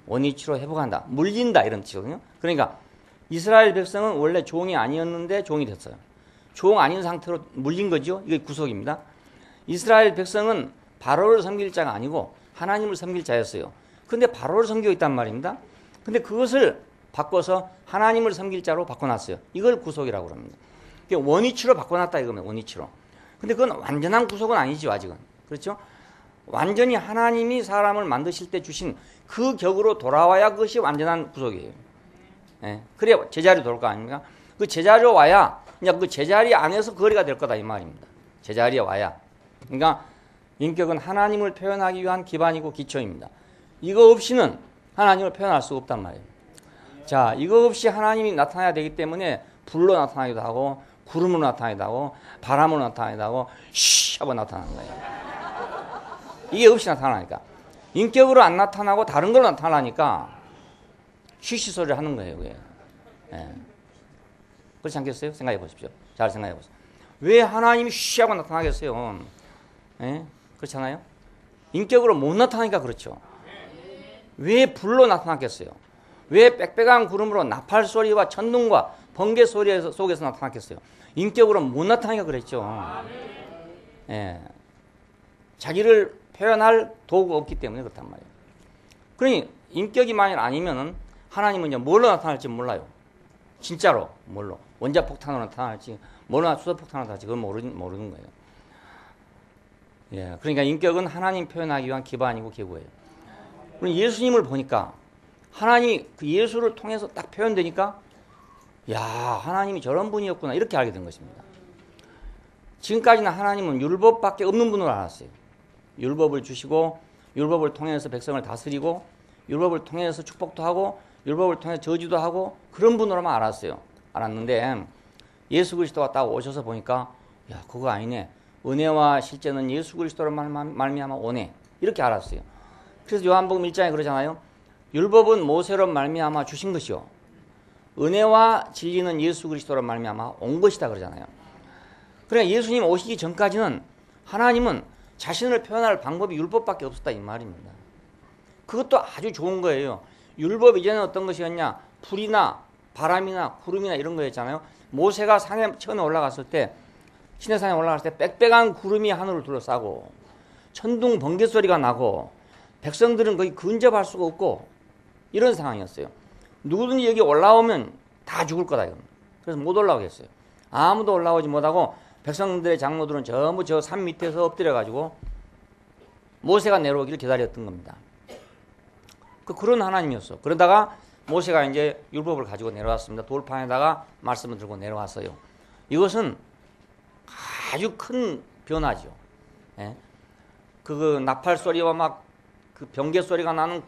원위치로 회복한다. 물린다 이런 뜻이거든요. 그러니까 이스라엘 백성은 원래 종이 아니었는데 종이 됐어요. 종 아닌 상태로 물린 거죠. 이게 구속입니다. 이스라엘 백성은 바로를 섬길 자가 아니고 하나님을 섬길 자였어요. 근데 바로를 섬기고 있단 말입니다. 근데 그것을 바꿔서 하나님을 섬길 자로 바꿔놨어요. 이걸 구속이라고 합니다. 원위치로 바꿔놨다 이거면 원위치로. 근데 그건 완전한 구속은 아니죠 아직은. 그렇죠? 완전히 하나님이 사람을 만드실 때 주신 그 격으로 돌아와야 그것이 완전한 구속이에요. 그래야 제자리로 돌 거 아닙니까? 그 제자리로 와야 이제 그 제자리 안에서 거리가 될 거다 이 말입니다. 제자리에 와야. 그러니까 인격은 하나님을 표현하기 위한 기반이고 기초입니다. 이거 없이는 하나님을 표현할 수 없단 말이에요. 자, 이거 없이 하나님이 나타나야 되기 때문에 불로 나타나기도 하고 구름으로 나타나기도 하고 바람으로 나타나기도 하고 쉬 하고 나타나는 거예요. 이게 없이 나타나니까. 인격으로 안 나타나고 다른 걸로 나타나니까 쉬쉬 소리를 하는 거예요. 그게. 예. 그렇지 않겠어요? 생각해 보십시오. 잘 생각해 보세요. 왜 하나님이 쉬 하고 나타나겠어요? 예? 그렇잖아요? 인격으로 못 나타나니까 그렇죠. 왜 불로 나타났겠어요? 왜 빽빽한 구름으로 나팔 소리와 천둥과 번개 소리 속에서 나타났겠어요? 인격으로 못 나타나니까 그랬죠. 예. 자기를 표현할 도구가 없기 때문에 그렇단 말이에요. 그러니 인격이 만일 아니면은 하나님은 이제 뭘로 나타날지 몰라요. 진짜로 뭘로? 원자폭탄으로 나타날지, 뭘로 수소폭탄으로 나타날지 그건 모르는 거예요. 예. 그러니까 인격은 하나님 표현하기 위한 기반이고 기구예요. 예수님을 보니까 하나님이 그 예수를 통해서 딱 표현되니까 야, 하나님이 저런 분이었구나 이렇게 알게 된 것입니다. 지금까지는 하나님은 율법밖에 없는 분으로 알았어요. 율법을 주시고 율법을 통해서 백성을 다스리고 율법을 통해서 축복도 하고 율법을 통해서 저주도 하고 그런 분으로만 알았는데 예수 그리스도가 딱 오셔서 보니까 야, 그거 아니네. 은혜와 실제는 예수 그리스도로 말미암아 오네. 이렇게 알았어요. 그래서 요한복음 1장에 그러잖아요. 율법은 모세로 말미암아 주신 것이요 은혜와 진리는 예수 그리스도로 말미암아 온 것이다 그러잖아요. 그러니까 예수님 오시기 전까지는 하나님은 자신을 표현할 방법이 율법밖에 없었다 이 말입니다. 그것도 아주 좋은 거예요. 율법 이전에 어떤 것이었냐? 불이나 바람이나 구름이나 이런 거였잖아요. 모세가 산에 처음에 올라갔을 때 시내산에 올라갔을 때 빽빽한 구름이 하늘을 둘러싸고 천둥 번개 소리가 나고 백성들은 거의 근접할 수가 없고 이런 상황이었어요. 누구든지 여기 올라오면 다 죽을 거다. 그래서 못 올라오겠어요. 아무도 올라오지 못하고 백성들의 장로들은 전부 저 산 밑에서 엎드려가지고 모세가 내려오기를 기다렸던 겁니다. 그런 하나님이었어. 그러다가 모세가 이제 율법을 가지고 내려왔습니다. 돌판에다가 말씀을 들고 내려왔어요. 이것은 아주 큰 변화죠. 예? 그 나팔 소리와 막 그 번개 소리가 나는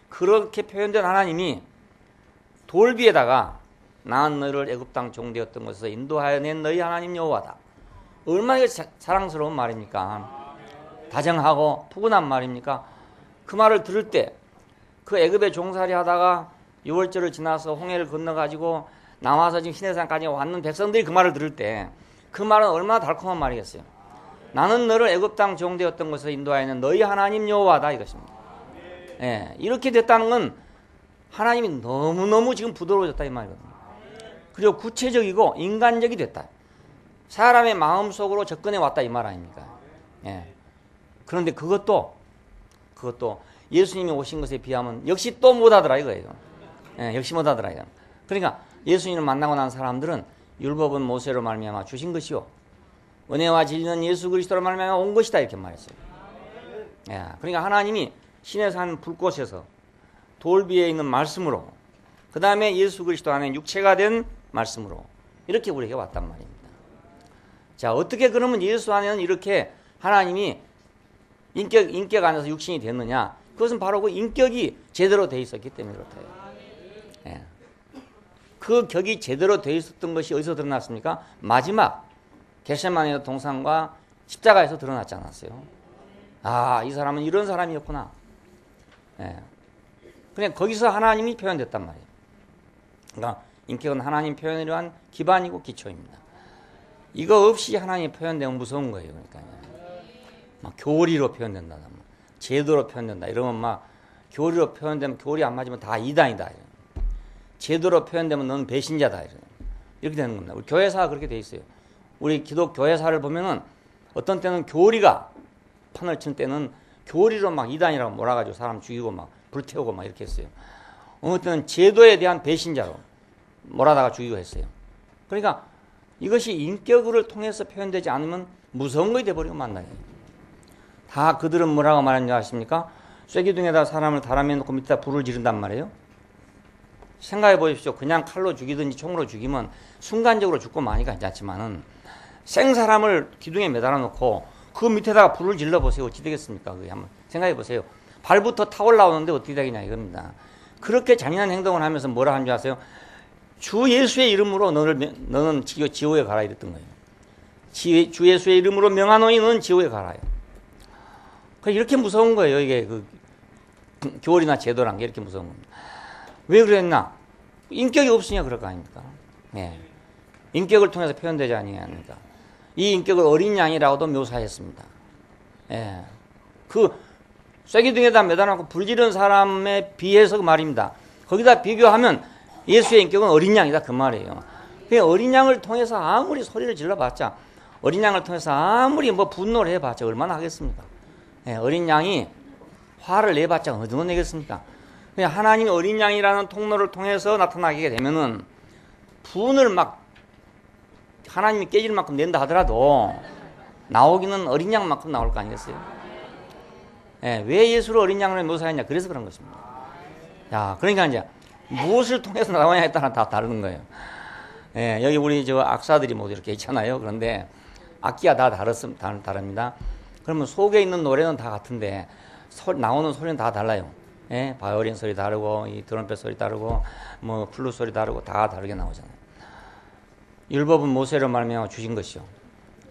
그렇게 표현된 하나님이 돌 위에다가 나는 너를 애굽 땅 종되었던 곳에서 인도하여 낸 너희 하나님 여호와다. 얼마나 사랑스러운 말입니까? 다정하고 푸근한 말입니까? 그 말을 들을 때 그 애굽에 종살이 하다가 6월절을 지나서 홍해를 건너가지고 나와서 지금 시내산까지 왔는 백성들이 그 말을 들을 때 그 말은 얼마나 달콤한 말이겠어요. 나는 너를 애굽 땅 종되었던 곳에서 인도하여 낸 너희 하나님 여호와다 이것입니다. 예, 이렇게 됐다는 건 하나님이 너무너무 지금 부드러워졌다 이 말이거든요. 그리고 구체적이고 인간적이 됐다. 사람의 마음속으로 접근해 왔다 이 말 아닙니까? 예. 그런데 그것도 예수님이 오신 것에 비하면 역시 또 못하더라 이거예요. 예, 역시 못하더라 이거. 그러니까 예수님을 만나고 난 사람들은 율법은 모세로 말미암아 주신 것이요 은혜와 진리는 예수 그리스도로 말미암아 온 것이다 이렇게 말했어요. 예, 그러니까 하나님이 신의 산 불꽃에서 돌 위에 있는 말씀으로 그 다음에 예수 그리스도 안에 육체가 된 말씀으로 이렇게 우리에게 왔단 말입니다. 자, 어떻게 그러면 예수 안에는 이렇게 하나님이 인격 안에서 육신이 됐느냐? 그것은 바로 그 인격이 제대로 돼 있었기 때문에 그렇다. 예. 그 격이 제대로 돼 있었던 것이 어디서 드러났습니까? 마지막 겟세마네 동산과 십자가에서 드러났지 않았어요? 아, 이 사람은 이런 사람이었구나. 예. 그냥 거기서 하나님이 표현됐단 말이에요. 그러니까 인격은 하나님 표현에 대한 기반이고 기초입니다. 이거 없이 하나님이 표현되면 무서운 거예요. 그러니까 막 교리로 표현된다, 제도로 표현된다. 이러면 막 교리로 표현되면 교리 안 맞으면 다 이단이다. 제도로 표현되면 너는 배신자다. 이렇게 되는 겁니다. 우리 교회사가 그렇게 돼 있어요. 우리 기독 교회사를 보면은 어떤 때는 교리가 판을 친 때는 교리로 막 이단이라고 몰아가지고 사람 죽이고 막 불태우고 막 이렇게 했어요. 어느 때는 제도에 대한 배신자로 몰아다가 죽이고 했어요. 그러니까 이것이 인격을 통해서 표현되지 않으면 무서운 것이 돼버리고 만나요. 다 그들은 뭐라고 말하는지 아십니까? 쇠기둥에다 사람을 달아매 놓고 밑에다 불을 지른단 말이에요. 생각해 보십시오. 그냥 칼로 죽이든지 총으로 죽이면 순간적으로 죽고 많이 괜찮지만은 생사람을 기둥에 매달아 놓고 그 밑에다가 불을 질러 보세요. 어찌 되겠습니까? 그게 한번 생각해 보세요. 발부터 타 올라오는데 어떻게 되겠냐 이겁니다. 그렇게 잔인한 행동을 하면서 뭐라 하는 줄 아세요? 주 예수의 이름으로 너는 지옥에 가라 이랬던 거예요. 주 예수의 이름으로 명하노니 너는 지옥에 가라요. 이렇게 무서운 거예요. 이게 그 교리나 제도란 게 이렇게 무서운 겁니다. 왜 그랬나? 인격이 없으니까 그럴 거 아닙니까? 네. 인격을 통해서 표현되지 아니하니까. 이 인격을 어린 양이라고도 묘사했습니다. 예. 그 쐐기등에다 매달아놓고 불지른 사람에 비해서 그 말입니다. 거기다 비교하면 예수의 인격은 어린 양이다 그 말이에요. 어린 양을 통해서 아무리 소리를 질러봤자, 어린 양을 통해서 아무리 뭐 분노를 해봤자 얼마나 하겠습니까? 예, 어린 양이 화를 내봤자 어느 정도 내겠습니까? 그냥 하나님이 어린 양이라는 통로를 통해서 나타나게 되면은 분을 막 하나님이 깨질 만큼 낸다 하더라도 나오기는 어린 양만큼 나올 거 아니겠어요? 예, 왜 예수를 어린 양으로 묘사했냐? 그래서 그런 것입니다. 자, 그러니까 이제 무엇을 통해서 나오냐에 따라 다 다르는 거예요. 예, 여기 우리 저 악사들이 모두 이렇게 있잖아요. 그런데 악기가 다 다릅니다. 그러면 속에 있는 노래는 다 같은데 나오는 소리는 다 달라요. 예, 바이올린 소리 다르고 이 트럼펫 소리 다르고 뭐 플룻 소리 다르고 다 다르게 나오잖아요. 율법은 모세로 말미암아 주신 것이요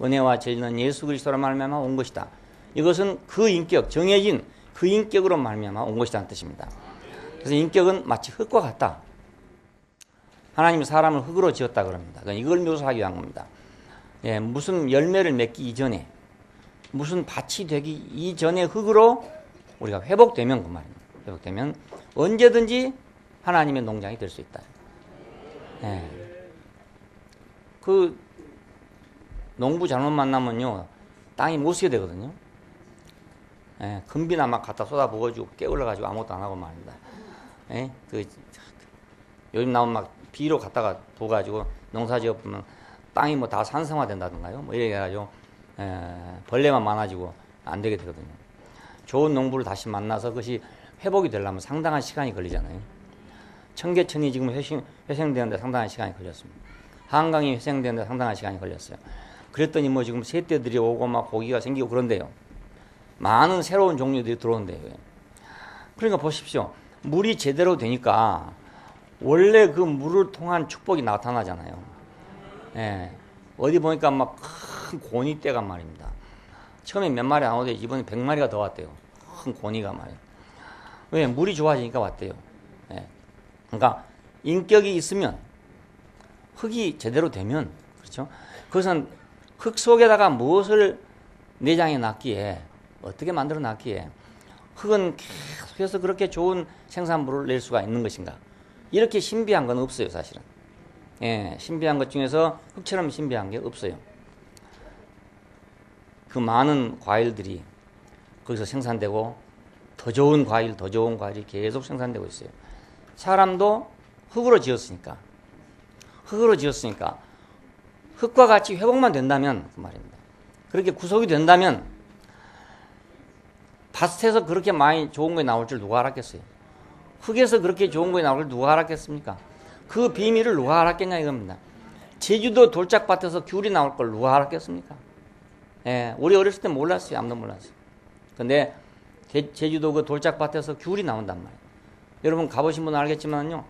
은혜와 진리는 예수 그리스도로 말미암아 온 것이다. 이것은 그 인격, 정해진 그 인격으로 말미암아 온 것이라는 뜻입니다. 그래서 인격은 마치 흙과 같다. 하나님이 사람을 흙으로 지었다 그럽니다. 이걸 묘사하기 위한 겁니다. 예, 무슨 열매를 맺기 이전에, 무슨 밭이 되기 이전에 흙으로 우리가 회복되면 그 말입니다. 회복되면 언제든지 하나님의 농장이 될 수 있다. 예. 그 농부 잘못 만나면요 땅이 못 쓰게 되거든요. 예, 금비나 막 갖다 쏟아 부어주고 깨울러가지고 아무것도 안 하고 말입니다. 예, 요즘 나온 막 비료 갖다가 부어가지고 농사 지어보면 땅이 뭐 다 산성화 된다든가요. 뭐 이래 가지고 벌레만 많아지고 안 되게 되거든요. 좋은 농부를 다시 만나서 그것이 회복이 되려면 상당한 시간이 걸리잖아요. 청계천이 지금 회생되는데 상당한 시간이 걸렸습니다. 한강이 회생되는데 상당한 시간이 걸렸어요. 그랬더니 뭐 지금 새떼들이 오고 막 고기가 생기고 그런데요. 많은 새로운 종류들이 들어온대요. 그러니까 보십시오. 물이 제대로 되니까 원래 그 물을 통한 축복이 나타나잖아요. 예. 어디 보니까 막 큰 고니떼가 말입니다. 처음에 몇 마리 안 오더니 이번에 100마리가 더 왔대요. 큰 고니가 말이에요. 왜? 물이 좋아지니까 왔대요. 예. 그러니까 인격이 있으면 흙이 제대로 되면 그렇죠. 그것은 흙 속에다가 무엇을 내장해 놨기에 어떻게 만들어 놨기에 흙은 계속해서 그렇게 좋은 생산물을 낼 수가 있는 것인가. 이렇게 신비한 건 없어요 사실은. 예, 신비한 것 중에서 흙처럼 신비한 게 없어요. 그 많은 과일들이 거기서 생산되고 더 좋은 과일이 계속 생산되고 있어요. 사람도 흙으로 지었으니까 흙과 같이 회복만 된다면 그 말입니다. 그렇게 구속이 된다면 밭에서 그렇게 많이 좋은 거 나올 줄 누가 알았겠어요? 흙에서 그렇게 좋은 거 나올 줄 누가 알았겠습니까? 그 비밀을 누가 알았겠냐 이겁니다. 제주도 돌짝밭에서 귤이 나올 걸 누가 알았겠습니까? 예, 우리 어렸을 때 몰랐어요. 아무도 몰랐어요. 근데 제주도 그 돌짝밭에서 귤이 나온단 말이에요. 여러분 가보신 분은 알겠지만요.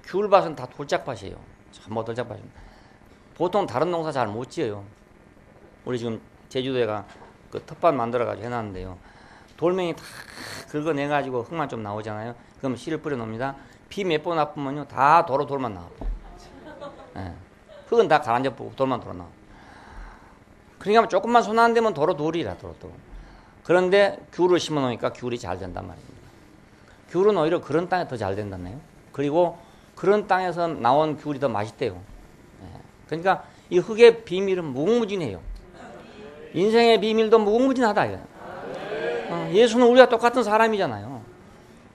귤밭은 다 돌짝밭이에요. 전부 돌짝밭입니다. 보통 다른 농사 잘 못 지어요. 우리 지금 제주도에가 그 텃밭 만들어가지고 해놨는데요. 돌멩이 다 긁어내가지고 흙만 좀 나오잖아요. 그럼 씨를 뿌려 놓습니다. 비 몇 번 아프면요. 다 도로 돌만 나와요. 예. 흙은 다 가라앉아보고 돌만 돌아 나와요. 그러니까 조금만 손 안 대면 도로 돌이라 도로. 그런데 귤을 심어 놓으니까 귤이 잘 된단 말입니다. 귤은 오히려 그런 땅에 더 잘 된다네요. 그리고 그런 땅에서 나온 귤이 더 맛있대요. 예. 그러니까 이 흙의 비밀은 무궁무진해요. 인생의 비밀도 무궁무진하다. 예수는 우리가 똑같은 사람이잖아요.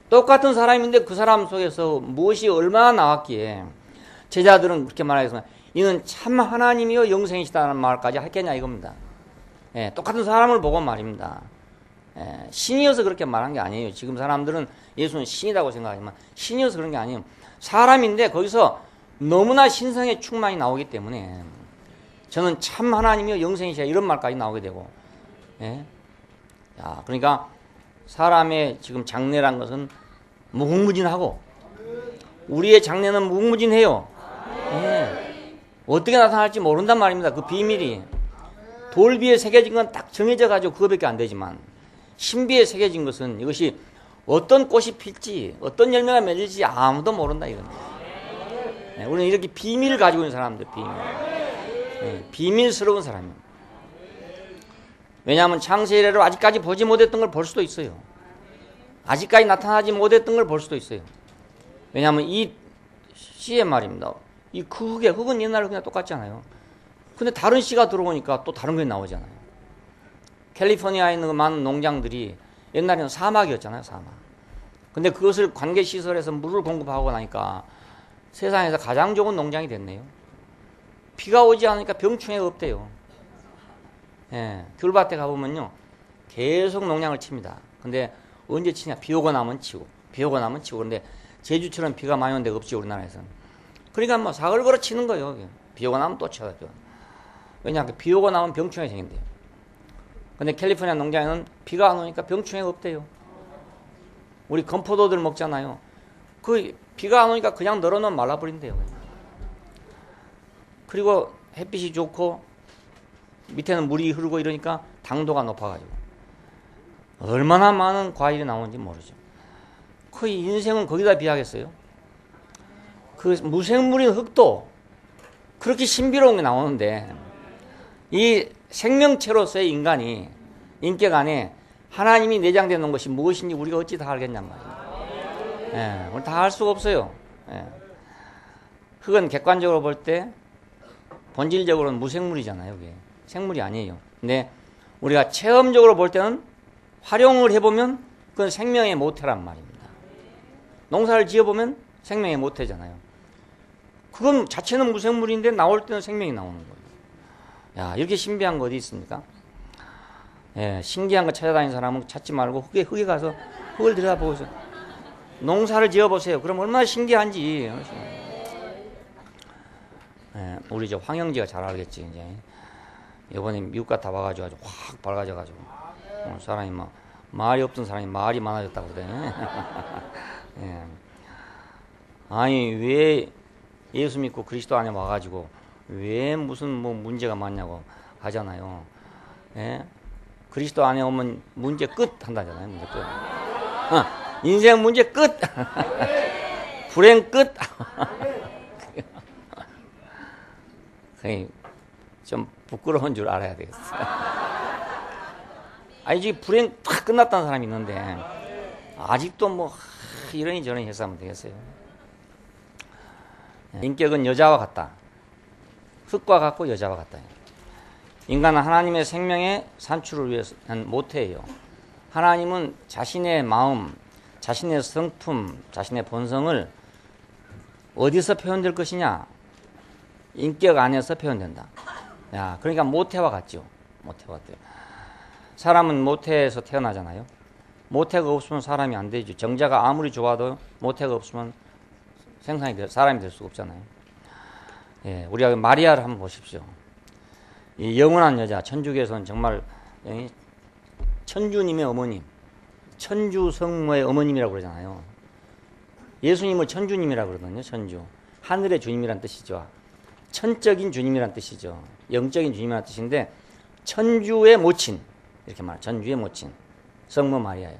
똑같은 사람인데 그 사람 속에서 무엇이 얼마나 나왔기에 제자들은 그렇게 말하겠습니다. 이는 참 하나님이여 영생이시다는 말까지 했겠냐 이겁니다. 예, 똑같은 사람을 보고 말입니다. 예, 신이어서 그렇게 말한 게 아니에요. 지금 사람들은 예수는 신이라고 생각하지만 신이어서 그런 게 아니에요. 사람인데 거기서 너무나 신성의 충만이 나오기 때문에 저는 참 하나님이여 영생이시다 이런 말까지 나오게 되고. 예? 자, 그러니까 사람의 지금 장래란 것은 무궁무진하고 우리의 장래는 무궁무진해요. 예. 어떻게 나타날지 모른단 말입니다. 그 비밀이. 돌비에 새겨진 건 딱 정해져 가지고 그거밖에 안 되지만 신비에 새겨진 것은 이것이 어떤 꽃이 필지 어떤 열매가 맺을지 아무도 모른다 이건. 예. 우리는 이렇게 비밀을 가지고 있는 사람들, 비밀. 예. 비밀스러운 사람입니다. 왜냐하면 창세 이래로 아직까지 보지 못했던 걸 볼 수도 있어요. 아직까지 나타나지 못했던 걸 볼 수도 있어요. 왜냐하면 이 씨의 말입니다. 이 흙은 옛날에 그냥 똑같잖아요. 근데 다른 씨가 들어오니까 또 다른 게 나오잖아요. 캘리포니아에 있는 그 많은 농장들이 옛날에는 사막이었잖아요, 사막. 근데 그것을 관계시설에서 물을 공급하고 나니까 세상에서 가장 좋은 농장이 됐네요. 비가 오지 않으니까 병충해가 없대요. 예, 귤밭에 가보면요, 계속 농약을 칩니다. 근데 언제 치냐? 비 오고 나면 치고, 비 오고 나면 치고. 근데 제주처럼 비가 많이 오는 데가 없지, 우리나라에서는. 그러니까 뭐 사흘 걸어 치는 거예요. 비 오고 나면 또 쳐야 돼요. 왜냐하면 비 오고 나면 병충해가 생긴대요. 근데 캘리포니아 농장에는 비가 안 오니까 병충해가 없대요. 우리 건포도들 먹잖아요. 그 비가 안 오니까 그냥 널어놓으면 말라버린대요. 그리고 햇빛이 좋고 밑에는 물이 흐르고 이러니까 당도가 높아가지고 얼마나 많은 과일이 나오는지 모르죠. 거의 인생은 거기다 비하겠어요. 그 무생물인 흙도 그렇게 신비로운 게 나오는데 이 생명체로서의 인간이 인격 안에 하나님이 내장되어 놓은 것이 무엇인지 우리가 어찌 다 알겠냔 말이에요. 예, 우리 다 알 수가 없어요. 예. 흙은 객관적으로 볼 때 본질적으로는 무생물이잖아요. 그게. 생물이 아니에요. 근데 우리가 체험적으로 볼 때는 활용을 해보면 그건 생명의 모태란 말입니다. 농사를 지어보면 생명의 모태잖아요. 그건 자체는 무생물인데 나올 때는 생명이 나오는 거예요. 야, 이렇게 신비한 거 어디 있습니까? 예, 신기한 거 찾아다니는 사람은 찾지 말고 흙에 가서 흙을 들여다보고 농사를 지어보세요. 그럼 얼마나 신기한지. 예, 우리 저 황영지가 잘 알겠지. 이제 이번에 미국 갔다 와가지고 아주 확 밝아져가지고 사람이 막 말이 없던 사람이 말이 많아졌다고 그러더니. 예. 아니 왜 예수 믿고 그리스도 안에 와가지고 왜 무슨 뭐 문제가 많냐고 하잖아요. 예? 그리스도 안에 오면 문제 끝 한다잖아요. 문제 끝. 인생 문제 끝. 불행 끝. 좀 부끄러운 줄 알아야 되겠어요. 아니, 불행 탁 끝났다는 사람이 있는데 아직도 뭐 이러니 저러니 해서 하면 되겠어요. 인격은 여자와 같다. 흙과 같고 여자와 같다. 인간은 하나님의 생명의 산출을 위해서는 모태예요. 하나님은 자신의 마음, 자신의 성품, 자신의 본성을 어디서 표현될 것이냐? 인격 안에서 표현된다. 야, 그러니까 모태와 같죠. 모태와 같아요. 사람은 모태에서 태어나잖아요. 모태가 없으면 사람이 안 되죠. 정자가 아무리 좋아도 모태가 없으면 사람이 될 수가 없잖아요. 예, 우리가 마리아를 한번 보십시오. 이 영원한 여자, 천주교에서는 정말 천주님의 어머님, 천주 성모의 어머님이라고 그러잖아요. 예수님을 천주님이라고 그러거든요. 천주. 하늘의 주님이란 뜻이죠. 천적인 주님이란 뜻이죠. 영적인 주님이란 뜻인데 천주의 모친, 이렇게 말해요. 천주의 모친, 성모 마리아예요.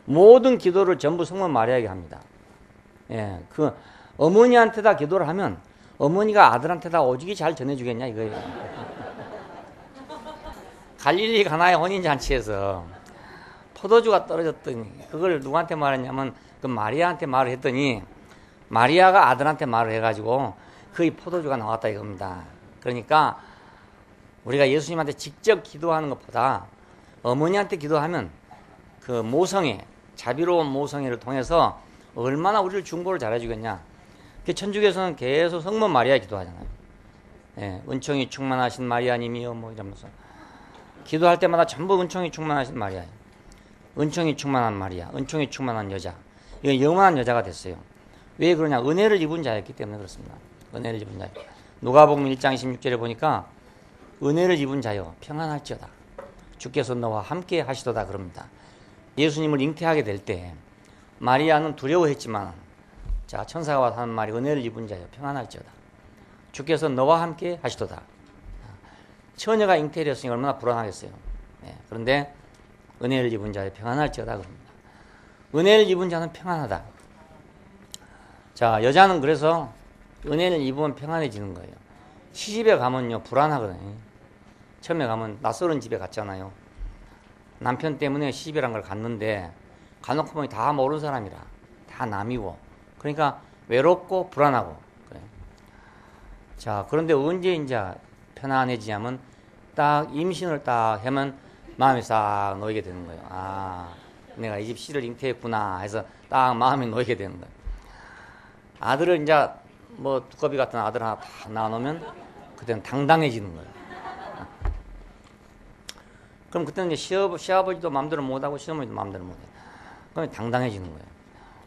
모든 기도를 전부 성모 마리아에게 합니다. 예, 그 어머니한테다 기도를 하면 어머니가 아들한테다 오직이 잘 전해주겠냐 이거예요. 갈릴리 가나의 혼인잔치에서 포도주가 떨어졌더니 그걸 누구한테 말했냐면 그 마리아한테 말을 했더니 마리아가 아들한테 말을 해가지고 거의 포도주가 나왔다 이겁니다. 그러니까 우리가 예수님한테 직접 기도하는 것보다 어머니한테 기도하면 그 모성애, 자비로운 모성애를 통해서 얼마나 우리를 중보를 잘해주겠냐. 천주교에서는 계속 성모 마리아 기도하잖아요. 예, 은총이 충만하신 마리아님이요 뭐 이러면서 기도할 때마다 전부 은총이 충만하신 마리아예요. 은총이 충만한 마리아, 은총이 충만한 여자. 이건 영원한 여자가 됐어요. 왜 그러냐? 은혜를 입은 자였기 때문에 그렇습니다. 은혜를 입은 자. 누가복음 1장 26절에 보니까 은혜를 입은 자여 평안할지어다. 주께서 너와 함께 하시도다 그럽니다. 예수님을 잉태하게 될 때 마리아는 두려워했지만 자, 천사가 와서 하는 말이 은혜를 입은 자여 평안할지어다. 주께서 너와 함께 하시도다. 처녀가 잉태되었으니 얼마나 불안하겠어요. 예, 그런데 은혜를 입은 자여 평안할지어다 그럽니다. 은혜를 입은 자는 평안하다. 자, 여자는 그래서 은혜를 입으면 평안해지는 거예요. 시집에 가면요 불안하거든요. 처음에 가면 낯설은 집에 갔잖아요. 남편 때문에 시집이란 걸 갔는데 가놓고 보니 다 모르는 사람이라 다 남이고 그러니까 외롭고 불안하고 그래요. 자, 그런데 언제 이제 편안해지냐면 딱 임신을 딱 하면 마음이 싹 놓이게 되는 거예요. 아, 내가 이 집 씨를 잉태했구나 해서 딱 마음이 놓이게 되는 거예요. 아들을 이제 뭐 두꺼비 같은 아들 하나 딱 낳아놓으면 그때는 당당해지는 거예요. 그럼 그때는 이제 시아버지도 마음대로 못하고 시어머니도 마음대로 못해요. 그럼 당당해지는 거예요.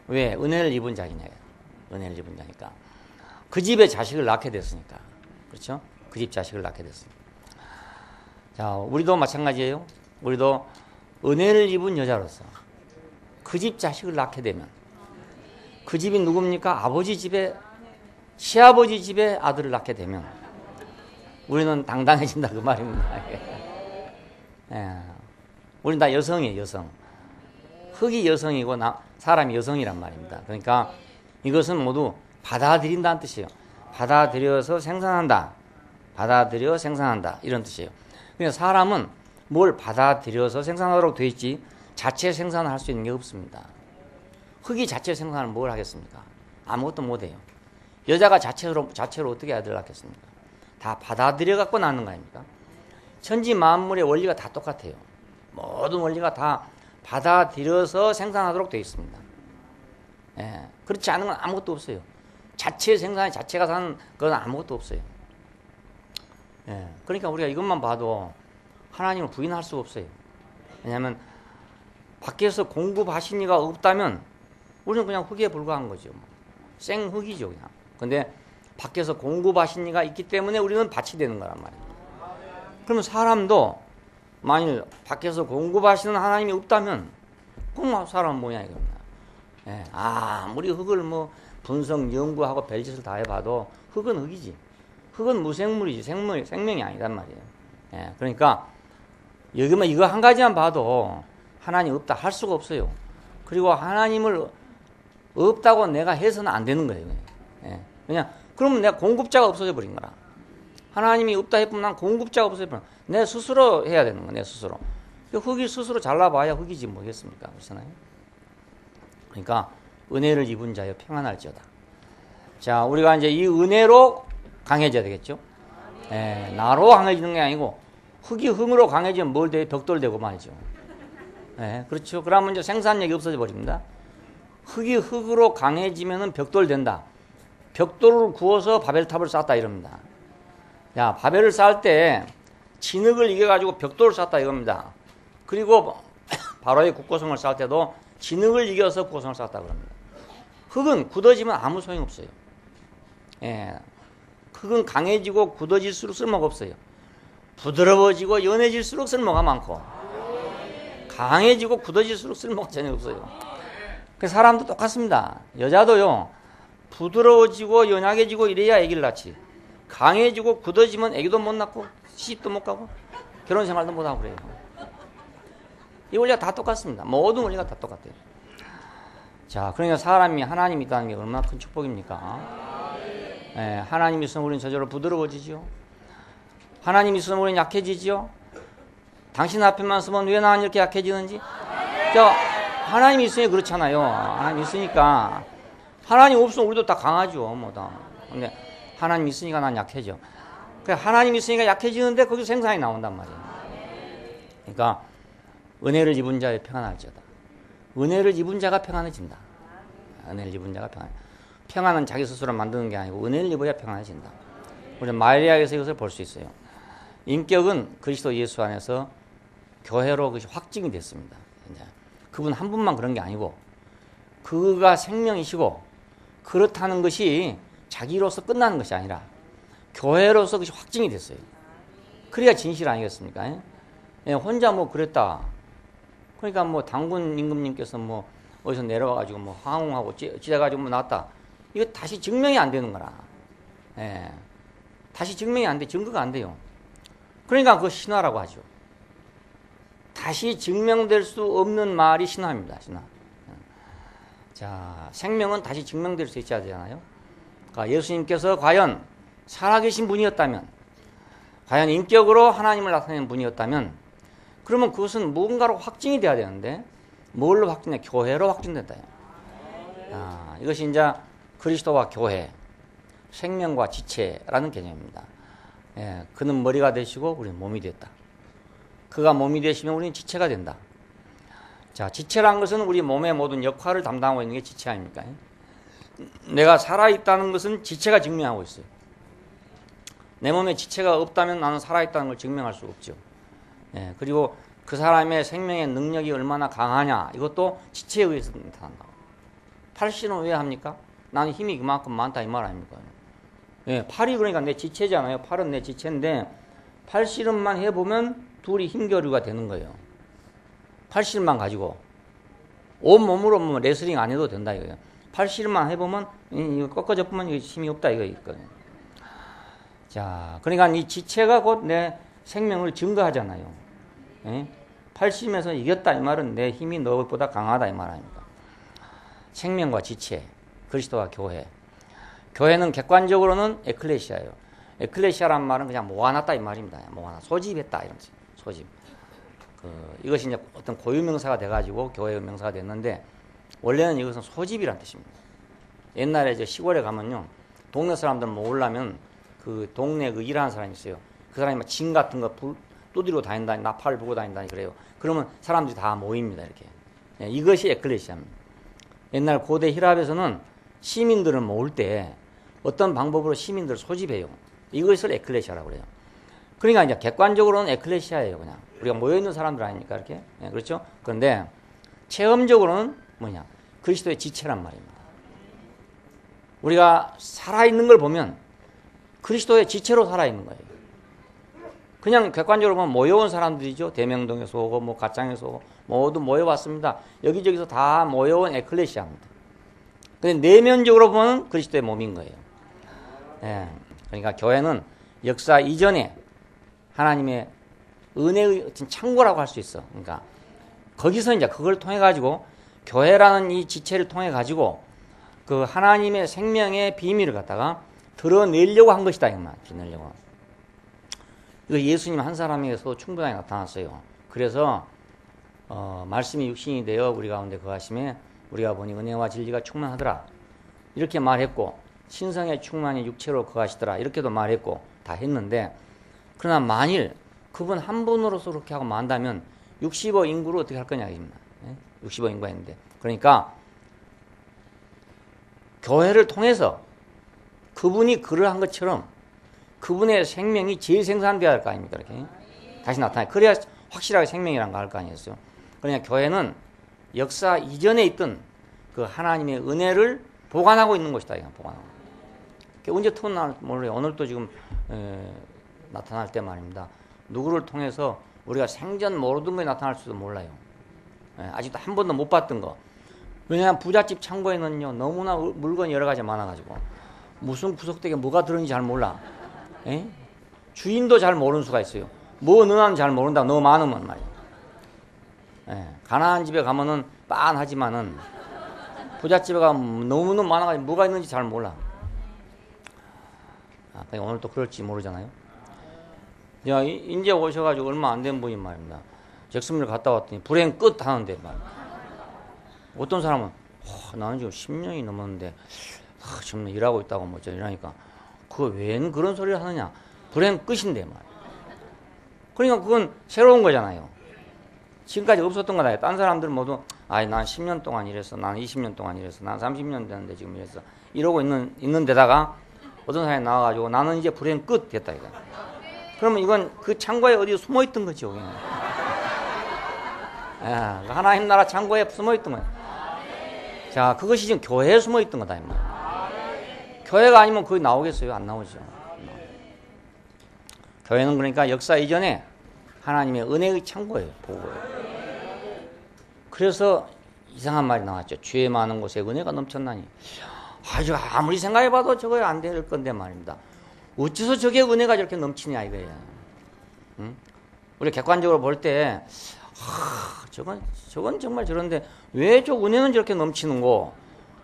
왜? 은혜를 입은 자이냐. 은혜를 입은 자니까. 그 집에 자식을 낳게 됐으니까. 그렇죠? 그 집 자식을 낳게 됐으니까. 자, 우리도 마찬가지예요. 우리도 은혜를 입은 여자로서 그 집 자식을 낳게 되면 그 집이 누굽니까? 아버지 집에, 시아버지 집에 아들을 낳게 되면 우리는 당당해진다 그 말입니다. 예. 우리는 다 여성이에요, 여성. 흙이 여성이고 사람이 여성이란 말입니다. 그러니까 이것은 모두 받아들인다는 뜻이에요. 받아들여서 생산한다. 받아들여 생산한다. 이런 뜻이에요. 그러니까 사람은 뭘 받아들여서 생산하도록 되어 있지 자체 생산을 할 수 있는 게 없습니다. 흙이 자체 생산을 뭘 하겠습니까? 아무것도 못해요. 여자가 자체로 어떻게 아들을 낳겠습니까? 다 받아들여 갖고 낳는 거 아닙니까? 천지 만물의 원리가 다 똑같아요. 모든 원리가 다 받아들여서 생산하도록 되어 있습니다. 예, 그렇지 않은 건 아무것도 없어요. 자체 생산이 자체가 사는 건 아무것도 없어요. 예, 그러니까 우리가 이것만 봐도 하나님을 부인할 수가 없어요. 왜냐하면 밖에서 공급하신 이가 없다면 우리는 그냥 흙에 불과한 거죠. 생흙이죠 그냥. 근데 밖에서 공급하신 이가 있기 때문에 우리는 밭이 되는 거란 말이에요. 그러면 사람도 만일 밖에서 공급하시는 하나님이 없다면 그럼 사람은 뭐냐 이겁니다. 예, 아무리 흙을 뭐 분석 연구하고 별짓을 다 해봐도 흙은 흙이지. 흙은 무생물이지 생명이 아니란 말이에요. 예, 그러니까 여기만 이거 한 가지만 봐도 하나님 없다 할 수가 없어요. 그리고 하나님을 없다고 내가 해서는 안 되는 거예요. 예, 그냥 그러면 내가 공급자가 없어져 버린 거라. 하나님이 없다 했으면 난 공급자가 없어져 버린 거야. 내 스스로 해야 되는 거야. 내 스스로. 흙이 스스로 잘라봐야 흙이지 뭐겠습니까? 그렇잖아요. 그러니까 은혜를 입은 자여 평안할지어다. 자, 우리가 이제 이 은혜로 강해져야 되겠죠. 예, 나로 강해지는 게 아니고 흙이 흙으로 강해지면 뭘 돼? 벽돌되고 말이죠. 예, 그렇죠. 그러면 이제 생산력이 없어져 버립니다. 흙이 흙으로 강해지면은 벽돌 된다. 벽돌을 구워서 바벨탑을 쌓았다 이럽니다. 야, 바벨을 쌓을 때 진흙을 이겨가지고 벽돌을 쌓았다 이겁니다. 그리고 바로의 국고성을 쌓을 때도 진흙을 이겨서 국고성을 쌓았다 그럽니다. 흙은 굳어지면 아무 소용 없어요. 예, 흙은 강해지고 굳어질수록 쓸모가 없어요. 부드러워지고 연해질수록 쓸모가 많고 강해지고 굳어질수록 쓸모가 전혀 없어요. 그 사람도 똑같습니다. 여자도요 부드러워지고 연약해지고 이래야 아기를 낳지. 강해지고 굳어지면 아기도 못 낳고 시집도 못 가고 결혼 생활도 못 하고 그래요. 이 원리가 다 똑같습니다. 모든 원리가 다 똑같아요. 자, 그러니까 사람이 하나님이 있다는 게 얼마나 큰 축복입니까? 예, 하나님이 있으면 우리는 저절로 부드러워지죠. 하나님이 있으면 우리는 약해지죠. 당신 앞에만 서면 왜 나는 이렇게 약해지는지? 하나님이 있으니 그렇잖아요. 하나님 있으니까. 하나님 없으면 우리도 다 강하죠. 뭐다. 근데 하나님 있으니까 난 약해져. 하나님 있으니까 약해지는데 거기서 생산이 나온단 말이에요. 그러니까 은혜를 입은 자의 평안할지어다. 은혜를 입은 자가 평안해진다. 은혜를 입은 자가 평안은 자기 스스로 만드는 게 아니고 은혜를 입어야 평안해진다. 우리 마리아에서 이것을 볼 수 있어요. 인격은 그리스도 예수 안에서 교회로 그것이 확증이 됐습니다. 그분 한 분만 그런 게 아니고 그가 생명이시고 그렇다는 것이 자기로서 끝나는 것이 아니라 교회로서 그것이 확증이 됐어요. 그래야 진실 아니겠습니까? 예, 혼자 뭐 그랬다. 그러니까 뭐 당군 임금님께서 뭐 어디서 내려와가지고 뭐 항응하고 찢어가지고 뭐 났다. 이거 다시 증명이 안 되는 거라. 예. 다시 증명이 안 돼. 증거가 안 돼요. 그러니까 그거 신화라고 하죠. 다시 증명될 수 없는 말이 신화입니다. 신화. 자, 생명은 다시 증명될 수 있어야 되잖아요. 그러니까 예수님께서 과연 살아계신 분이었다면, 과연 인격으로 하나님을 나타내는 분이었다면, 그러면 그것은 뭔가로 확증이 돼야 되는데, 뭘로 확증돼? 교회로 확증된다. 이것이 이제 그리스도와 교회, 생명과 지체라는 개념입니다. 예, 그는 머리가 되시고 우리는 몸이 됐다. 그가 몸이 되시면 우리는 지체가 된다. 자, 지체란 것은 우리 몸의 모든 역할을 담당하고 있는 게 지체 아닙니까? 내가 살아있다는 것은 지체가 증명하고 있어요. 내 몸에 지체가 없다면 나는 살아있다는 걸 증명할 수 없죠. 예, 그리고 그 사람의 생명의 능력이 얼마나 강하냐, 이것도 지체에 의해서 나타난다. 팔씨는 왜 합니까? 나는 힘이 그만큼 많다 이 말 아닙니까? 예, 팔이 그러니까 내 지체잖아요. 팔은 내 지체인데 팔씨름만 해보면 둘이 힘겨루가 되는 거예요. 팔씨름만 가지고 온 몸으로 뭐 레슬링 안 해도 된다 이거예요. 팔씨름만 해보면 이거 꺾어져 보면 힘이 없다 이거 있거든요. 자, 그러니까 이 지체가 곧 내 생명을 증거하잖아요. 예? 팔씨름에서 이겼다 이 말은 내 힘이 너보다 강하다 이 말 아닙니까? 생명과 지체, 그리스도와 교회. 교회는 객관적으로는 에클레시아예요. 에클레시아란 말은 그냥 모아놨다 이 말입니다. 모아놨, 소집했다 이런 뜻. 소집. 이것이 이제 어떤 고유명사가 돼가지고 교회의 명사가 됐는데 원래는 이것은 소집이란 뜻입니다. 옛날에 이제 시골에 가면요, 동네 사람들 모으려면 그 동네 그 일하는 사람이 있어요. 그 사람이 막 진 같은 거 두드리고 다닌다니, 나팔을 불고 다닌다니 그래요. 그러면 사람들이 다 모입니다 이렇게. 예, 이것이 에클레시아입니다. 옛날 고대 히랍에서는 시민들을 모을 때 어떤 방법으로 시민들을 소집해요. 이것을 에클레시아라고 그래요. 그러니까 이제 객관적으로는 에클레시아예요. 그냥 우리가 모여있는 사람들 아닙니까 이렇게. 네, 그렇죠? 그런데 체험적으로는 뭐냐, 그리스도의 지체란 말입니다. 우리가 살아있는 걸 보면 그리스도의 지체로 살아있는 거예요. 그냥 객관적으로 보면 모여온 사람들이죠. 대명동에서 오고 뭐 가창에서 오고 모두 모여왔습니다. 여기저기서 다 모여온 에클레시아입니다. 근데 내면적으로 보면 그리스도의 몸인 거예요. 예, 그러니까 교회는 역사 이전에 하나님의 은혜의 어떤 창고라고 할 수 있어. 그러니까 거기서 이제 그걸 통해 가지고 교회라는 이 지체를 통해 가지고 그 하나님의 생명의 비밀을 갖다가 드러내려고 한 것이다 이말. 드러내려고. 이거 예수님 한 사람에게서 충분하게 나타났어요. 그래서 말씀이 육신이 되어 우리 가운데 거하심에 우리가 보니 은혜와 진리가 충만하더라 이렇게 말했고, 신성의 충만이 육체로 거하시더라 이렇게도 말했고 다 했는데, 그러나 만일 그분 한 분으로서 그렇게 하고 만다면 65 인구를 어떻게 할 거냐 이겁니다. 65 인구가 있는데, 그러니까 교회를 통해서 그분이 글을 한 것처럼 그분의 생명이 재생산되어야 할 거 아닙니까? 이렇게 다시 나타나요. 그래야 확실하게 생명이란 거 할 거 아니겠어요? 그러니까 교회는 역사 이전에 있던 그 하나님의 은혜를 보관하고 있는 것이다. 이거 보관하고. 언제 턴 몰라요. 오늘도 지금 나타날 때 말입니다. 누구를 통해서 우리가 생전 모르던 거에 나타날 수도 몰라요. 아직도 한 번도 못 봤던 거. 왜냐하면 부잣집 창고에는요 너무나 물건이 여러 가지 많아가지고 무슨 구석대기에 뭐가 들었는지 잘 몰라. 주인도 잘 모르는 수가 있어요. 뭐 넣었는지 잘 모른다. 너무 많으면 말이에요. 가난한 집에 가면은 빤하지만은 부잣집에 가면 너무너무 많아가지고 뭐가 있는지 잘 몰라. 오늘 또 그럴지 모르잖아요. 야, 이제 오셔가지고 얼마 안 된 분이 말입니다. 잭슨빌 갔다 왔더니 불행 끝 하는데 말입니다. 어떤 사람은 나는 지금 10년이 넘었는데 지금 일하고 있다고 뭐죠 이러니까 그거 웬 그런 소리를 하느냐. 불행 끝인데 말이에요. 그러니까 그건 새로운 거잖아요. 지금까지 없었던 거다. 딴 사람들 모두 난 10년 동안 일했어. 난 20년 동안 일했어. 난 30년 됐는데 지금 일했어. 이러고 있는 데다가 어떤 사람이 나와가지고 나는 이제 불행 끝 됐다 이거. 그러면 이건 그 창고에 어디 숨어 있던 거죠. 하나님 나라 창고에 숨어 있던 거예요. 자, 그것이 지금 교회에 숨어 있던 거다 이 말이에요. 교회가 아니면 거기 나오겠어요? 안 나오죠. 교회는 그러니까 역사 이전에 하나님의 은혜의 창고예요. 보고예요. 그래서 이상한 말이 나왔죠. 죄 많은 곳에 은혜가 넘쳤나니. 아주 아무리 생각해봐도 저거 안 될 건데 말입니다. 어째서 저게 은혜가 저렇게 넘치냐 이거예요. 응? 우리 객관적으로 볼 때 저건 정말 저런데 왜 저 은혜는 저렇게 넘치는고?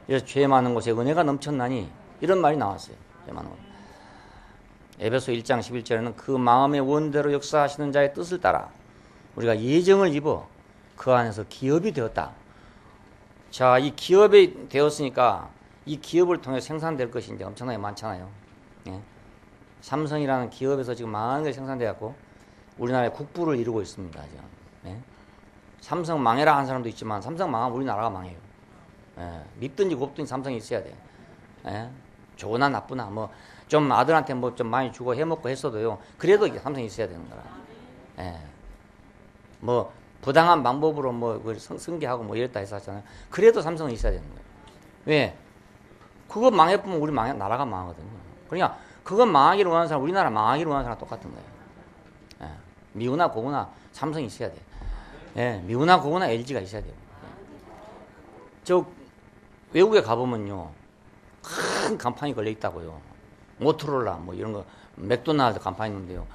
그래서 죄 많은 곳에 은혜가 넘쳤나니 이런 말이 나왔어요. 죄 많은 곳. 에베소 1장 11절에는 그 마음의 원대로 역사하시는 자의 뜻을 따라 우리가 예정을 입어 그 안에서 기업이 되었다. 자, 이 기업이 되었으니까 이 기업을 통해 생산될 것이 이제 엄청나게 많잖아요. 예. 삼성이라는 기업에서 지금 많은 게 생산되었고 우리나라에 국부를 이루고 있습니다. 지금. 예. 삼성 망해라 한 사람도 있지만 삼성 망하면 우리나라가 망해요. 예. 밉든지 곱든지 삼성이 있어야 돼. 예. 좋으나 나쁘나 뭐 좀 아들한테 뭐 좀 많이 주고 해먹고 했어도요. 그래도 삼성이 있어야 되는 거라. 예. 뭐 부당한 방법으로 뭐 승계하고 뭐 이랬다 해서 하잖아요. 그래도 삼성은 있어야 되는 거예요. 왜? 그거 망해보면 우리 나라가 망하거든요. 그러니까 그건 망하기를 원하는 사람, 우리나라 망하기를 원하는 사람 똑같은 거예요. 예. 미우나 고우나 삼성이 있어야 돼요. 예. 미우나 고우나 LG가 있어야 돼요. 예. 저 외국에 가보면요. 큰 간판이 걸려 있다고요. 모토로라 뭐 이런 거 맥도날드 간판 있는데요.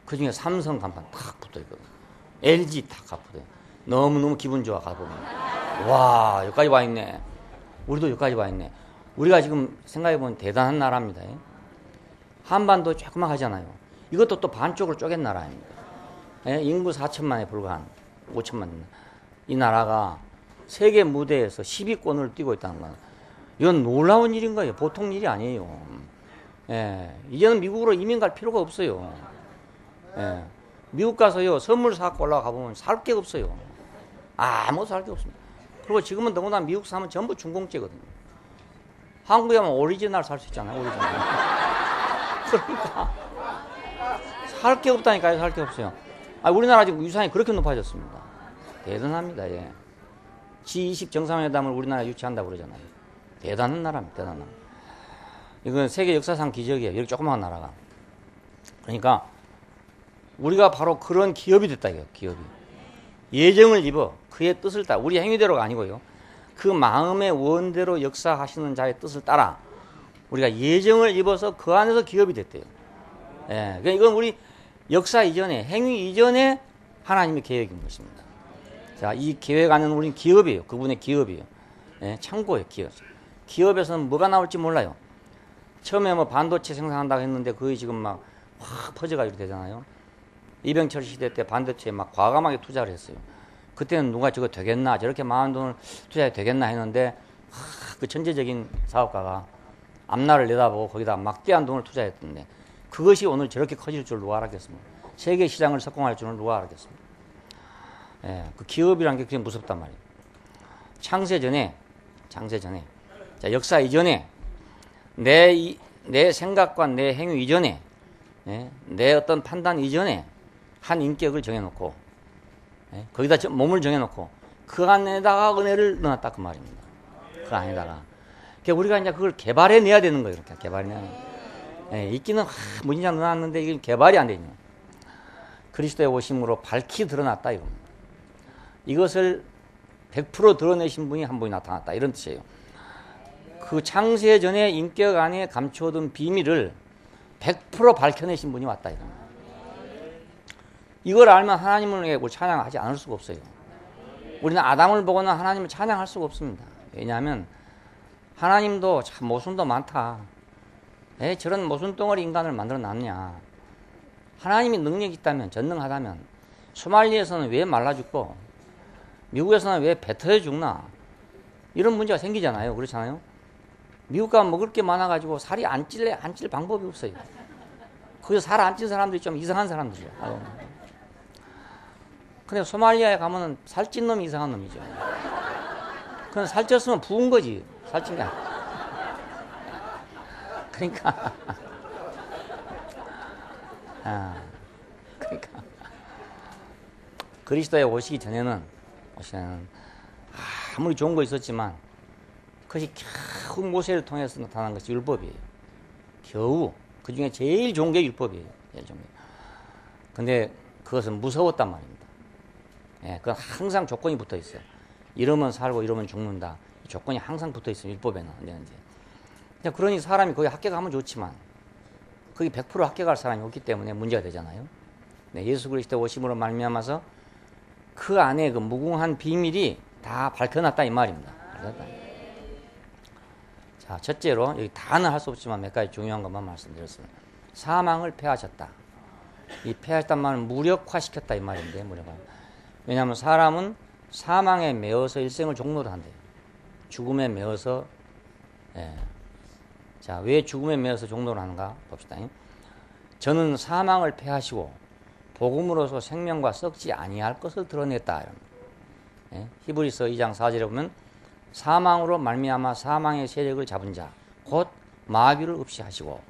그 중에 삼성 간판 탁 붙어 있거든요. LG 탁 붙어. 너무너무 기분 좋아 가보면. 와, 여기까지 와 있네. 우리도 여기까지 와 있네. 우리가 지금 생각해보면 대단한 나라입니다. 한반도 조그만 하잖아요. 이것도 또 반쪽으로 쪼갠 나라입니다. 인구 4천만에 불과한 5천만. 이 나라가 세계 무대에서 10위권을 뛰고 있다는 거예요. 이건 놀라운 일인 거예요. 보통 일이 아니에요. 예, 이제는 미국으로 이민 갈 필요가 없어요. 예, 미국 가서요 선물 사갖고 올라가 보면 살 게 없어요. 아무것도 살 게 없습니다. 그리고 지금은 더구나 미국 사면 전부 중공제거든요. 한국에 하면 오리지널 살 수 있잖아요. 오리지널. 그러니까 살 게 없다니까요. 살 게 없어요. 우리나라 지금 유산이 그렇게 높아졌습니다. 대단합니다. 예. G20 정상회담을 우리나라 유치한다고 그러잖아요. 대단한 나라입니다. 대단한 나라. 이건 세계 역사상 기적이에요. 이렇게 조그마한 나라가. 그러니까 우리가 바로 그런 기업이 됐다 이거예요. 기업이. 예정을 입어 그의 뜻을 따라 우리 행위대로가 아니고요. 그 마음의 원대로 역사하시는 자의 뜻을 따라 우리가 예정을 입어서 그 안에서 기업이 됐대요. 예, 그러니까 이건 우리 역사 이전에 행위 이전에 하나님의 계획인 것입니다. 자, 이 계획 안에는 우리는 기업이에요. 그분의 기업이에요. 예, 창고예요. 기업. 기업에서는 뭐가 나올지 몰라요. 처음에 뭐 반도체 생산한다고 했는데 그게 지금 막 확 퍼져가지고 되잖아요. 이병철 시대 때 반도체에 막 과감하게 투자를 했어요. 그때는 누가 저거 되겠나 저렇게 많은 돈을 투자해 되겠나 했는데 그 천재적인 사업가가 앞날을 내다보고 거기다 막대한 돈을 투자했던데 그것이 오늘 저렇게 커질 줄 누가 알았겠습니까? 세계 시장을 석공할 줄은 누가 알았겠습니까? 예, 그 기업이라는 게 그게 무섭단 말이에요. 창세 전에 자, 역사 이전에 내 생각과 내 행위 이전에 내 어떤 판단 이전에 한 인격을 정해놓고 거기다 몸을 정해놓고 그 안에다가 은혜를 넣었다 그 말입니다. 그 안에다가 그러니까 우리가 이제 그걸 개발해내야 되는 거예요. 이렇게 개발해내야 있기는 무진장 넣어놨는데 이게 개발이 안 되냐. 그리스도의 오심으로 밝히 드러났다 이겁니다. 이것을 100% 드러내신 분이 한 분이 나타났다 이런 뜻이에요. 그 창세 전에 인격 안에 감춰둔 비밀을 100% 밝혀내신 분이 왔다 이겁니다. 이걸 알면 하나님을 찬양하지 않을 수가 없어요. 우리는 아담을 보고는 하나님을 찬양할 수가 없습니다. 왜냐하면 하나님도 참 모순도 많다. 저런 모순덩어리 인간을 만들어 놨냐. 하나님이 능력이 있다면 전능하다면 소말리에서는 왜 말라 죽고 미국에서는 왜 배 터져 죽나 이런 문제가 생기잖아요. 그렇잖아요. 미국 가면 먹을 게 많아가지고 살이 안 찔 방법이 없어요. 거기서 살 안 찐 사람들이 좀 이상한 사람들이죠. 근데 소말리아에 가면은 살찐 놈이 이상한 놈이죠. 그건 살쪘으면 부은 거지. 살찐 게 아니야. 그러니까. 그러니까. 그리스도에 오시기 전에는 아무리 좋은 거 있었지만 그것이 겨우 모세를 통해서 나타난 것이 율법이에요. 겨우. 그 중에 제일 좋은 게 율법이에요. 제일 좋은 게. 근데 그것은 무서웠단 말입니다. 그건 항상 조건이 붙어 있어요. 이러면 살고 이러면 죽는다. 조건이 항상 붙어 있어요. 율법에는. 그러니 사람이 거기 합격하면 좋지만 거기 100% 합격할 사람이 없기 때문에 문제가 되잖아요. 네, 예수 그리스도 오심으로 말미암아서 그 안에 그 무궁한 비밀이 다 밝혀놨다 이 말입니다. 자, 첫째로 여기 다는 할 수 없지만 몇 가지 중요한 것만 말씀드렸습니다. 사망을 패하셨다. 이 패하셨단 말은 무력화시켰다 이 말인데, 무력화. 왜냐하면 사람은 사망에 매어서 일생을 종로를 한대요. 죽음에 매어서. 예. 자, 왜 죽음에 매어서 종로를 하는가 봅시다. 저는 사망을 패하시고 복음으로서 생명과 썩지 아니할 것을 드러냈다. 예? 히브리서 2장 4절에 보면 사망으로 말미암아 사망의 세력을 잡은 자 곧 마귀를 없이 하시고,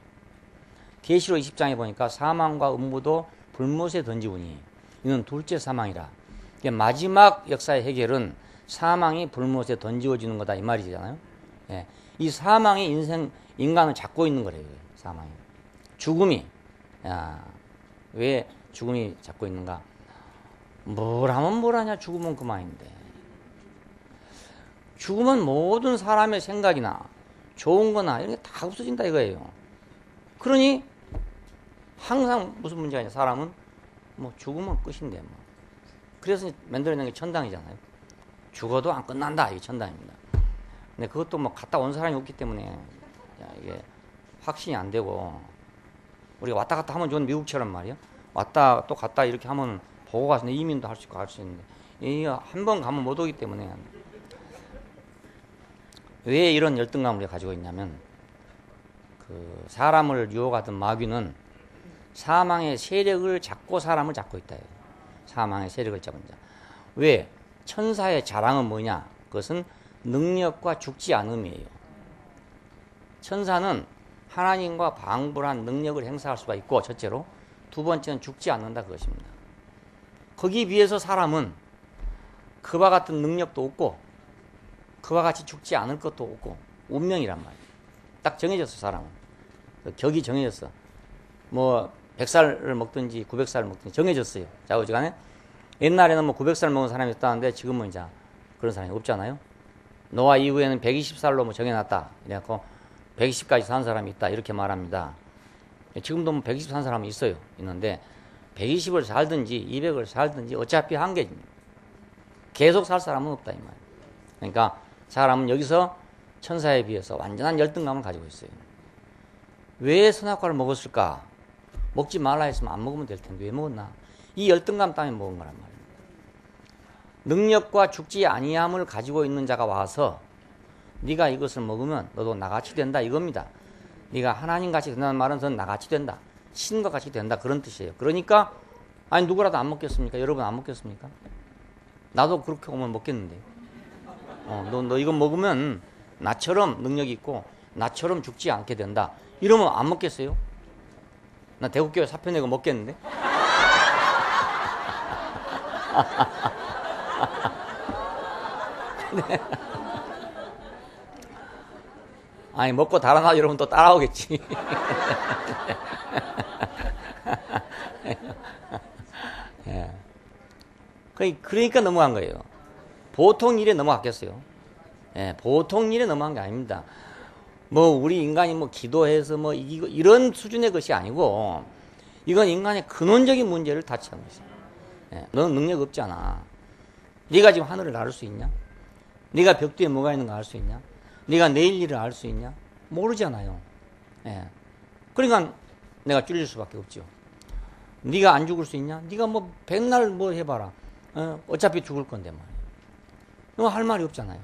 계시록 20장에 보니까 사망과 음부도 불못에 던지우니 이는 둘째 사망이라. 마지막 역사의 해결은 사망이 불못에 던지워지는 거다 이 말이잖아요. 예. 이 사망이 인간을 잡고 있는 거래요. 사망이. 죽음이. 왜 죽음이 잡고 있는가? 뭘 하면 뭘 하냐. 죽음은 그만인데. 죽으면 모든 사람의 생각이나 좋은 거나 이런 게 다 없어진다 이거예요. 그러니 항상 무슨 문제가 있냐. 사람은 뭐 죽으면 끝인데 뭐. 그래서 만들어낸 게 천당이잖아요. 죽어도 안 끝난다. 이게 천당입니다. 근데 그것도 뭐 갔다 온 사람이 없기 때문에 이게 확신이 안 되고, 우리가 왔다 갔다 하면 좋은 미국처럼 말이야. 왔다 또 갔다 이렇게 하면 보고 가서 이민도 할 수 있고 할 수 있는데, 이게 한 번 가면 못 오기 때문에. 왜 이런 열등감을 우리가 가지고 있냐면, 그 사람을 유혹하던 마귀는 사망의 세력을 잡고 사람을 잡고 있다. 사망의 세력을 잡은 자. 왜? 천사의 자랑은 뭐냐? 그것은 능력과 죽지 않음이에요. 천사는 하나님과 방불한 능력을 행사할 수가 있고, 첫째로. 두 번째는 죽지 않는다 그것입니다. 거기에 비해서 사람은 그와 같은 능력도 없고 그와 같이 죽지 않을 것도 없고 운명이란 말이에요. 딱 정해졌어. 사람은. 격이 정해졌어. 뭐 100살을 먹든지 900살을 먹든지 정해졌어요. 좌우지간에. 옛날에는 뭐 900살 먹은 사람이 있다는데 지금은 이제 그런 사람이 없잖아요. 노아 이후에는 120살로 뭐 정해놨다. 그래갖고 120까지 산 사람이 있다. 이렇게 말합니다. 지금도 뭐 120 산 사람이 있어요. 있는데 120을 살든지 200을 살든지 어차피 한계입니다. 계속 살 사람은 없다 이 말이에요. 그러니까 사람은 여기서 천사에 비해서 완전한 열등감을 가지고 있어요. 왜 선악과를 먹었을까? 먹지 말라 했으면 안 먹으면 될 텐데 왜 먹었나? 이 열등감 때문에 먹은 거란 말이에요. 능력과 죽지 아니함을 가지고 있는 자가 와서 네가 이것을 먹으면 너도 나같이 된다 이겁니다. 네가 하나님같이 된다는 말은 전 나같이 된다. 신과 같이 된다 그런 뜻이에요. 그러니까 아니 누구라도 안 먹겠습니까? 여러분 안 먹겠습니까? 나도 그렇게 오면 먹겠는데. 너 이거 먹으면 나처럼 능력이 있고 나처럼 죽지 않게 된다. 이러면 안 먹겠어요? 나 대구교회 사표 내고 먹겠는데? 네. 아니 먹고 달아나 여러분 또 따라오겠지. 예. 그러니까 넘어간 거예요. 보통 일에 넘어갔겠어요. 예, 보통 일에 넘어간 게 아닙니다. 뭐 우리 인간이 뭐 기도해서 뭐 이기고 이런 수준의 것이 아니고 이건 인간의 근원적인 문제를 다치는 것이에요. 예, 너는 능력 없잖아. 네가 지금 하늘을 나를 수 있냐? 네가 벽 뒤에 뭐가 있는가 알 수 있냐? 네가 내일 일을 알 수 있냐? 모르잖아요. 예. 그러니까 내가 줄일 수밖에 없죠. 네가 안 죽을 수 있냐? 네가 뭐 백날 뭐 해봐라. 어차피 죽을 건데 말이야. 너 할 말이 없잖아요.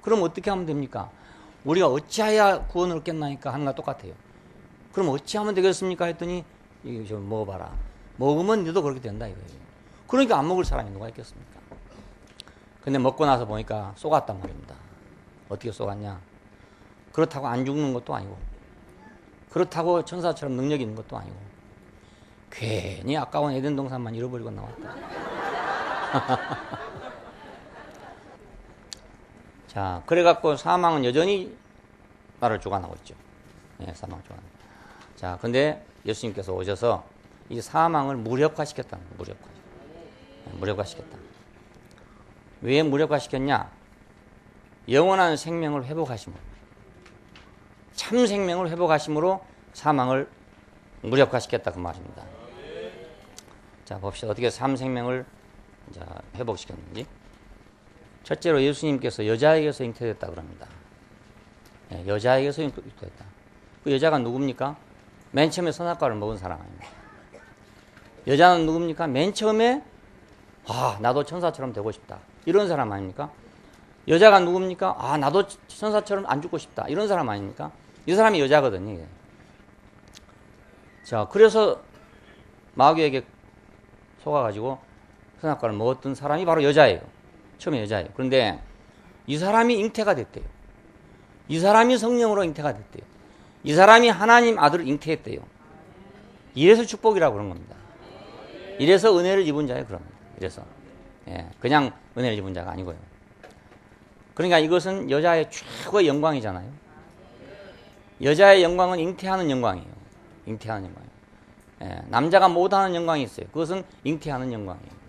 그럼 어떻게 하면 됩니까? 우리가 어찌해야 구원을 얻겠나니까 하는 거 똑같아요. 그럼 어찌하면 되겠습니까? 했더니 이거 좀 먹어봐라. 먹으면 너도 그렇게 된다 이거예요. 그러니까 안 먹을 사람이 누가 있겠습니까? 근데 먹고 나서 보니까 쏘갔단 말입니다. 어떻게 쏘갔냐? 그렇다고 안 죽는 것도 아니고 그렇다고 천사처럼 능력 있는 것도 아니고 괜히 아까운 에덴 동산만 잃어버리고 나왔다. 자, 그래갖고 사망은 여전히 나를 주관하고 있죠. 예, 사망을 주관하고. 자, 근데 예수님께서 오셔서 이 사망을 무력화시켰다는 거예요. 무력화시켰다. 왜 무력화시켰냐? 영원한 생명을 회복하시면. 참 생명을 회복하심으로 사망을 무력화시켰다 그 말입니다. 자, 봅시다. 어떻게 참 생명을 회복시켰는지. 첫째로 예수님께서 여자에게서 잉태됐다 그럽니다. 여자에게서 잉태됐다. 그 여자가 누굽니까? 맨 처음에 선악과를 먹은 사람 아닙니까? 여자는 누굽니까? 맨 처음에 나도 천사처럼 되고 싶다. 이런 사람 아닙니까? 여자가 누굽니까? 나도 천사처럼 안 죽고 싶다. 이런 사람 아닙니까? 이 사람이 여자거든요. 이게. 자, 그래서 마귀에게 속아가지고 선악과를 먹었던 사람이 바로 여자예요. 처음에 여자예요. 그런데 이 사람이 잉태가 됐대요. 이 사람이 성령으로 잉태가 됐대요. 이 사람이 하나님 아들을 잉태했대요. 이래서 축복이라고 그런 겁니다. 이래서 은혜를 입은 자예요. 그럽니다. 이래서 그냥 은혜를 입은 자가 아니고요. 그러니까 이것은 여자의 최고의 영광이잖아요. 여자의 영광은 잉태하는 영광이에요. 잉태하는 영광이에요. 남자가 못하는 영광이 있어요. 그것은 잉태하는 영광이에요.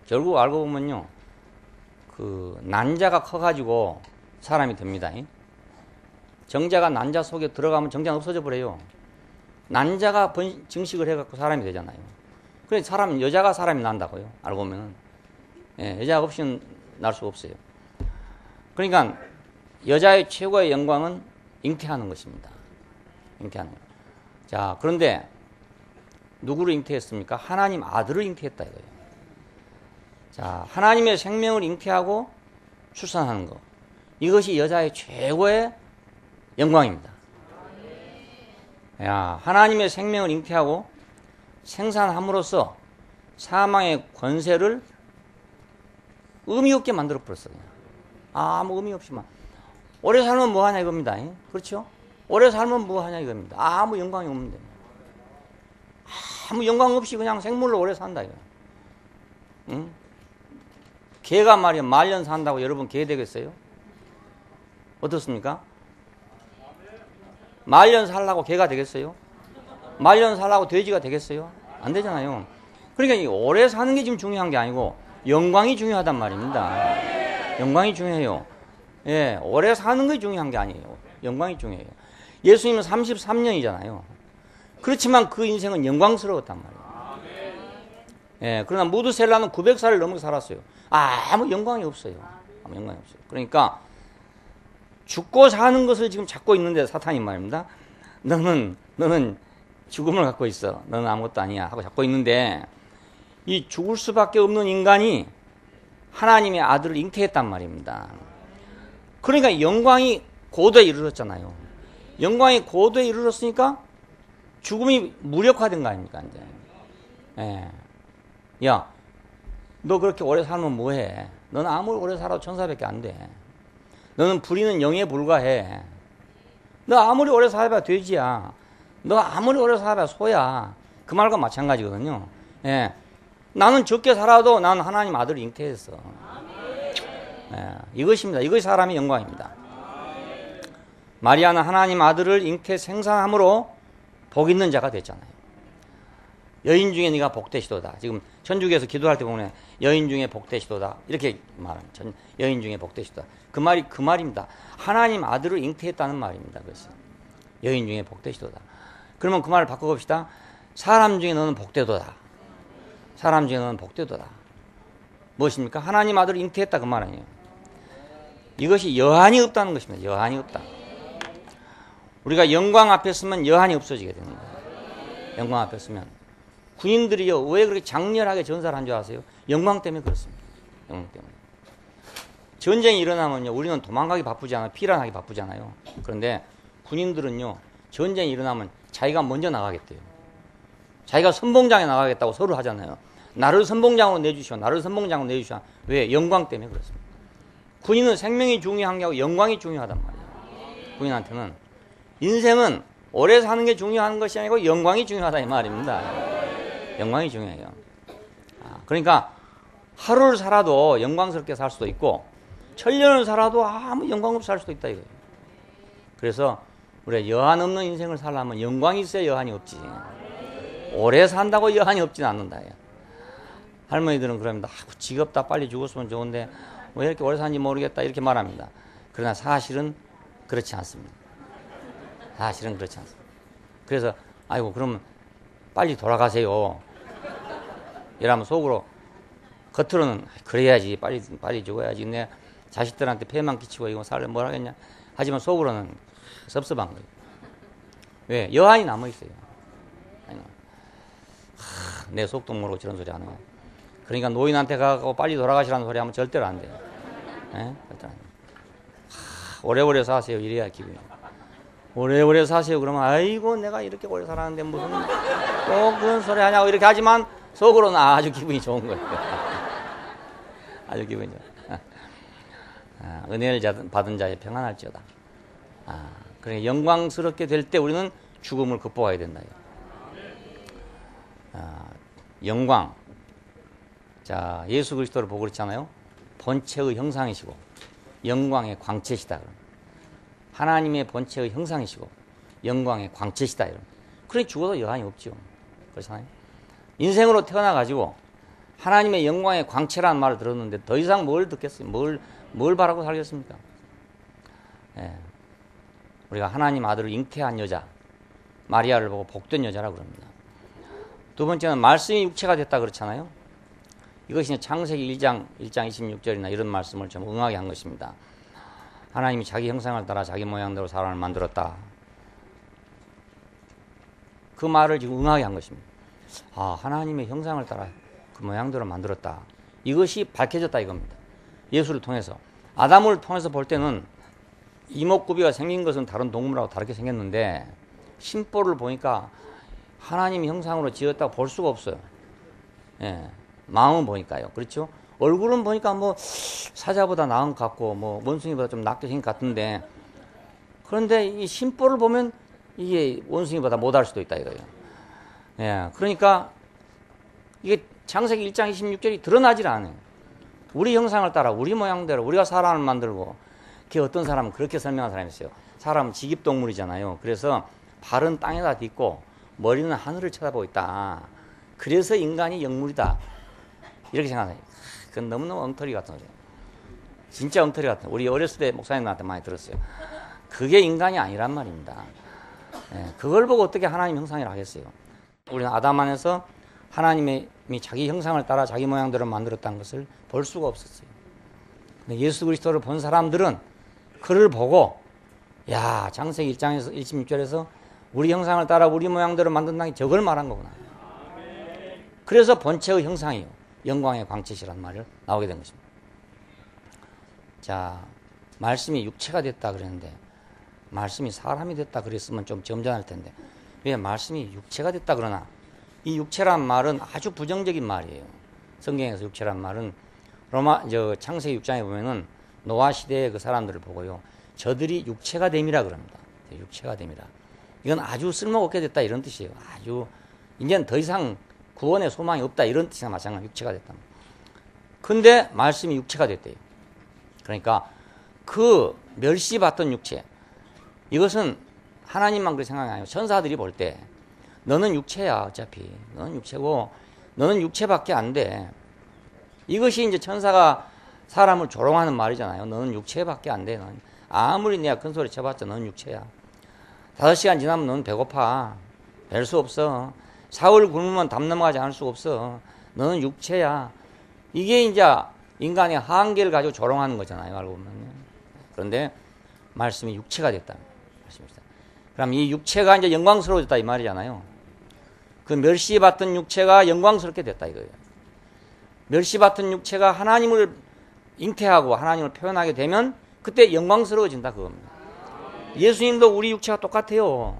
결국 알고 보면요, 그 난자가 커가지고 사람이 됩니다. 정자가 난자 속에 들어가면 정자는 없어져 버려요. 난자가 증식을 해갖고 사람이 되잖아요. 그래 여자가 사람이 난다고요. 알고 보면 여자가 없이는 날 수가 없어요. 그러니까 여자의 최고의 영광은 잉태하는 것입니다. 잉태하는 것. 자, 그런데 누구를 잉태했습니까? 하나님 아들을 잉태했다 이거예요. 자, 하나님의 생명을 잉태하고 출산하는 것. 이것이 여자의 최고의 영광입니다. 하나님의 생명을 잉태하고 생산함으로써 사망의 권세를 의미 없게 만들어 버렸어요. 아무 의미 없이만. 오래 살면 뭐 하냐 이겁니다. 그렇죠? 오래 살면 뭐 하냐 이겁니다. 아무 영광이 없는데. 아무 영광 없이 그냥 생물로 오래 산다 이거. 응? 개가 말이야 말년 산다고 여러분 개 되겠어요? 어떻습니까? 말년 살라고 개가 되겠어요? 말년 살라고 돼지가 되겠어요? 안 되잖아요. 그러니까 이 오래 사는 게 지금 중요한 게 아니고 영광이 중요하단 말입니다. 영광이 중요해요. 오래 사는 게 중요한 게 아니에요. 영광이 중요해요. 예수님은 33년이잖아요. 그렇지만 그 인생은 영광스러웠단 말이에요. 그러나 무드셀라는 900살을 넘게 살았어요. 아무 영광이 없어요. 아무 영광이 없어요. 그러니까 죽고 사는 것을 지금 찾고 있는데 사탄이 말입니다. 너는 죽음을 갖고 있어. 너는 아무것도 아니야. 하고 잡고 있는데 이 죽을 수밖에 없는 인간이 하나님의 아들을 잉태했단 말입니다. 그러니까 영광이 고도에 이르렀잖아요. 영광이 고도에 이르렀으니까 죽음이 무력화된 거 아닙니까? 이제. 야, 너 그렇게 오래 살면 뭐해? 너는 아무리 오래 살아도 천사밖에 안 돼. 너는 부리는 영에 불과해. 너 아무리 오래 살아봐 돼지야. 너 아무리 오래 살아봐 소야. 그 말과 마찬가지거든요. 나는 적게 살아도 난 하나님 아들을 잉태했어. 이것입니다. 이것이 사람의 영광입니다. 마리아는 하나님 아들을 잉태 생산함으로 복 있는 자가 됐잖아요. 여인 중에 네가 복되시도다. 지금 천주교에서 기도할 때 보면 여인 중에 복되시도다. 이렇게 말합니다. 여인 중에 복되시도다. 그 말이 그 말입니다. 하나님 아들을 잉태했다는 말입니다. 그래서 여인 중에 복되시도다. 그러면 그 말을 바꿔봅시다. 사람 중에 너는 복되도다. 사람 중에 너는 복되도다. 무엇입니까? 하나님 아들을 잉태했다 그 말 아니에요. 이것이 여한이 없다는 것입니다. 여한이 없다. 우리가 영광 앞에 서면 여한이 없어지게 됩니다. 영광 앞에 서면. 군인들이요, 왜 그렇게 장렬하게 전사를 한 줄 아세요? 영광 때문에 그렇습니다. 영광 때문에. 전쟁이 일어나면요, 우리는 도망가기 바쁘지 않아요. 피란하기 바쁘잖아요. 그런데 군인들은요, 전쟁이 일어나면 자기가 먼저 나가겠대요. 자기가 선봉장에 나가겠다고 서로 하잖아요. 나를 선봉장으로 내주시오. 나를 선봉장으로 내주시오. 왜? 영광 때문에 그렇습니다. 군인은 생명이 중요한 게 아니고 영광이 중요하단 말이에요. 군인한테는. 인생은 오래 사는 게 중요한 것이 아니고 영광이 중요하다 이 말입니다. 영광이 중요해요. 그러니까 하루를 살아도 영광스럽게 살 수도 있고 천년을 살아도 아무 영광 없이 살 수도 있다 이거예요. 그래서 우리가 여한 없는 인생을 살려면 영광이 있어야 여한이 없지. 오래 산다고 여한이 없지는 않는다. 할머니들은 그럽니다. 지겹다. 빨리 죽었으면 좋은데 왜 이렇게 오래 사는지 모르겠다. 이렇게 말합니다. 그러나 사실은 그렇지 않습니다. 사실은 그렇지 않습니다. 그래서 아이고 그러면 빨리 돌아가세요. 이러면 속으로 겉으로는 그래야지 빨리 죽어야지 내 자식들한테 폐만 끼치고 이거 살려 뭘 하겠냐. 하지만 속으로는 섭섭한 거예요. 왜? 여한이 남아있어요. 내 속도 모르고 저런 소리 하네. 그러니까 노인한테 가고 빨리 돌아가시라는 소리 하면 절대로 안 돼요. 예? 절대 안 돼요. 오래오래 사세요. 이래야 기분이. 오래오래 사세요. 그러면 아이고 내가 이렇게 오래 살았는데 무슨 또 그런 소리 하냐고 이렇게 하지만 속으로는 아주 기분이 좋은 거예요. 아주 기분이 좋아요. 은혜를 받은 자의 평안할지어다. 그러니까 영광스럽게 될 때 우리는 죽음을 극복해야 된다. 영광. 자, 예수 그리스도를 보고 그렇잖아요. 본체의 형상이시고 영광의 광채시다. 하나님의 본체의 형상이시고 영광의 광채시다. 그래 죽어도 여한이 없죠. 그렇잖아요. 인생으로 태어나가지고 하나님의 영광의 광채라는 말을 들었는데 더 이상 뭘 듣겠어요? 뭘 바라고 살겠습니까? 예. 우리가 하나님 아들을 잉태한 여자 마리아를 보고 복된 여자라고 그럽니다. 두 번째는 말씀이 육체가 됐다 그렇잖아요. 이것이 창세기 1장 26절이나 이런 말씀을 좀 응하게 한 것입니다. 하나님이 자기 형상을 따라 자기 모양대로 사람을 만들었다. 그 말을 지금 응하게 한 것입니다. 하나님의 형상을 따라 그 모양대로 만들었다. 이것이 밝혀졌다 이겁니다. 예수를 통해서. 아담을 통해서 볼 때는 이목구비가 생긴 것은 다른 동물하고 다르게 생겼는데 심보를 보니까 하나님 형상으로 지었다고 볼 수가 없어요. 예, 마음은 보니까요. 그렇죠? 얼굴은 보니까 뭐 사자보다 나은 것 같고 뭐 원숭이보다 좀 낫게 생긴 것 같은데 그런데 이 심보를 보면 이게 원숭이보다 못할 수도 있다 이거예요. 예, 그러니까 이게 창세기 1장 26절이 드러나질 않아요. 우리 형상을 따라 우리 모양대로 우리가 사람을 만들고 그 어떤 사람은 그렇게 설명한 사람이 있어요. 사람은 직입동물이잖아요. 그래서 발은 땅에다 딛고 머리는 하늘을 쳐다보고 있다. 그래서 인간이 영물이다. 이렇게 생각해요. 그건 너무너무 엉터리 같은 거죠. 진짜 엉터리 같은 거. 우리 어렸을 때 목사님한테 많이 들었어요. 그게 인간이 아니란 말입니다. 예, 그걸 보고 어떻게 하나님 형상이라 하겠어요. 우리는 아담 안에서 하나님이 자기 형상을 따라 자기 모양대로 만들었다는 것을 볼 수가 없었어요. 근데 예수 그리스도를 본 사람들은 그를 보고 야 창세기 1장에서 26절에서 우리 형상을 따라 우리 모양대로 만든다는 게 저걸 말한 거구나. 그래서 본체의 형상이요 영광의 광채시라는 말을 나오게 된 것입니다. 자, 말씀이 육체가 됐다 그랬는데 말씀이 사람이 됐다 그랬으면 좀 점잖을 텐데 왜 말씀이 육체가 됐다 그러나 이 육체란 말은 아주 부정적인 말이에요. 성경에서 육체란 말은 창세기 6장에 보면은 노아 시대의 그 사람들을 보고요. 저들이 육체가 됨이라 그럽니다. 육체가 됨이라. 이건 아주 쓸모없게 됐다 이런 뜻이에요. 아주 이제는 더 이상 구원의 소망이 없다 이런 뜻이나 마찬가지 육체가 됐다. 근데 말씀이 육체가 됐대요. 그러니까 그 멸시받던 육체 이것은 하나님만 그렇게 생각이 아니고 천사들이 볼 때 너는 육체야 어차피 너는 육체고 너는 육체밖에 안 돼. 이것이 이제 천사가 사람을 조롱하는 말이잖아요. 너는 육체밖에 안 돼. 너는 아무리 내가 큰 소리 쳐봤자 너는 육체야. 5시간 지나면 너는 배고파. 뵐 수 없어. 사흘 굶으면 담 넘어가지 않을 수가 없어. 너는 육체야. 이게 이제 인간의 한계를 가지고 조롱하는 거잖아요. 알고 보면. 그런데 말씀이 육체가 됐다. 그럼 이 육체가 이제 영광스러워졌다 이 말이잖아요. 그 멸시받던 육체가 영광스럽게 됐다 이거예요. 멸시받던 육체가 하나님을 잉태하고 하나님을 표현하게 되면 그때 영광스러워진다 그겁니다. 예수님도 우리 육체가 똑같아요.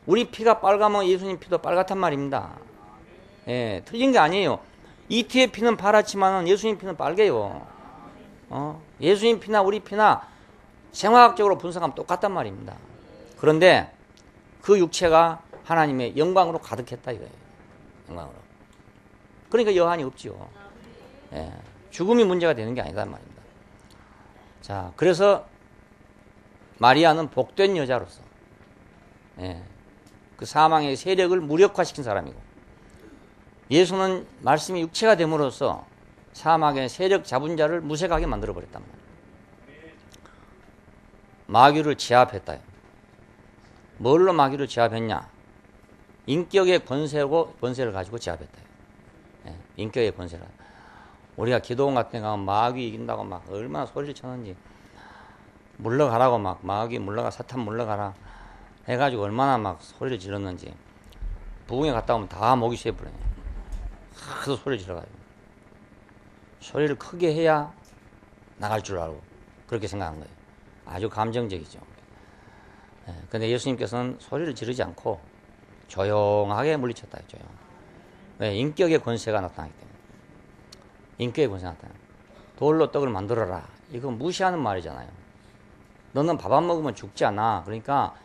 우리 피가 빨가면 예수님 피도 빨갛단 말입니다. 예, 틀린 게 아니에요. 이티의 피는 파랗지만 예수님 피는 빨개요. 예수님 피나 우리 피나 생화학적으로 분석하면 똑같단 말입니다. 그런데 그 육체가 하나님의 영광으로 가득했다 이거예요. 영광으로. 그러니까 여한이 없죠. 예, 죽음이 문제가 되는 게 아니다 말입니다. 자, 그래서 마리아는 복된 여자로서 그 사망의 세력을 무력화시킨 사람이고 예수는 말씀이 육체가 됨으로써 사망의 세력 잡은 자를 무색하게 만들어버렸단 말이에요. 마귀를 제압했다. 뭘로 마귀를 제압했냐? 인격의 권세를 가지고 제압했다. 예, 인격의 권세를. 우리가 기도원 같은 데 가면 마귀 이긴다고 막 얼마나 소리를 쳤는지, 물러가라고 막, 마귀 물러가, 사탄 물러가라 해가지고 얼마나 막 소리를 질렀는지. 부흥에 갔다 오면 다 목이 쉬어버려요. 하도 소리를 질러가지고. 소리를 크게 해야 나갈 줄 알고 그렇게 생각한 거예요. 아주 감정적이죠. 근데 예수님께서는 소리를 지르지 않고 조용하게 물리쳤다 했죠. 왜? 인격의 권세가 나타나기 때문에. 인격의 권세가 나타나요. 돌로 떡을 만들어라. 이거 무시하는 말이잖아요. 너는 밥 안 먹으면 죽지 않아. 그러니까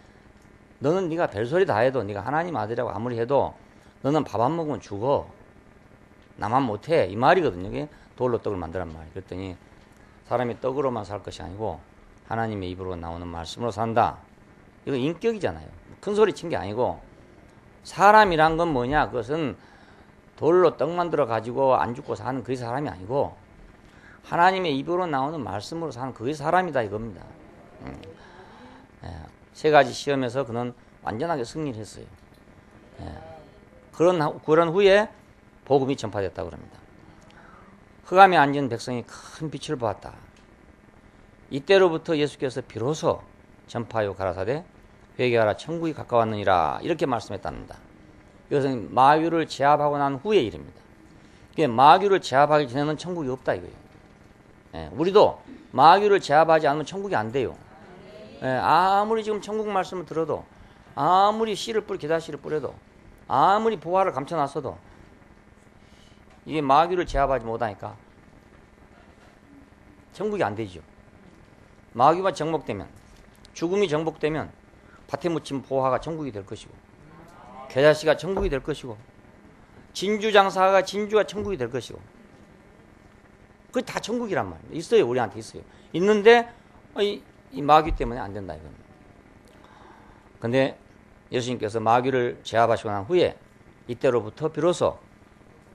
너는 네가 별소리 다 해도, 네가 하나님 아들이라고 아무리 해도 너는 밥 안 먹으면 죽어. 나만 못해. 이 말이거든요. 이게 돌로 떡을 만들란 말. 그랬더니 사람이 떡으로만 살 것이 아니고 하나님의 입으로 나오는 말씀으로 산다. 이거 인격이잖아요. 큰 소리 친 게 아니고, 사람이란 건 뭐냐? 그것은 돌로 떡 만들어 가지고 안 죽고 사는 그게 사람이 아니고 하나님의 입으로 나오는 말씀으로 사는 그게 사람이다 이겁니다. 세 가지 시험에서 그는 완전하게 승리를 했어요. 그런 후에 복음이 전파됐다고 합니다. 흑암에 앉은 백성이 큰 빛을 보았다. 이때로부터 예수께서 비로소 전파하여 가라사대 회개하라 천국이 가까웠느니라 이렇게 말씀했답니다. 이것은 마귀를 제압하고 난 후의 일입니다. 마귀를 제압하기 전에는 천국이 없다 이거예요. 우리도 마귀를 제압하지 않으면 천국이 안 돼요. 아무리 지금 천국 말씀을 들어도, 아무리 계다씨를 뿌려도, 아무리 보화를 감춰놨어도 이게 마귀를 제압하지 못하니까 천국이 안 되죠. 마귀가 정복되면, 죽음이 정복되면 밭에 묻힌 보화가 천국이 될 것이고, 계다씨가 천국이 될 것이고, 진주장사가 진주가 천국이 될 것이고, 그게 다 천국이란 말입니다. 있어요. 우리한테 있어요. 있는데 이 마귀 때문에 안 된다 이겁니다. 근데 예수님께서 마귀를 제압하시고 난 후에 이때로부터 비로소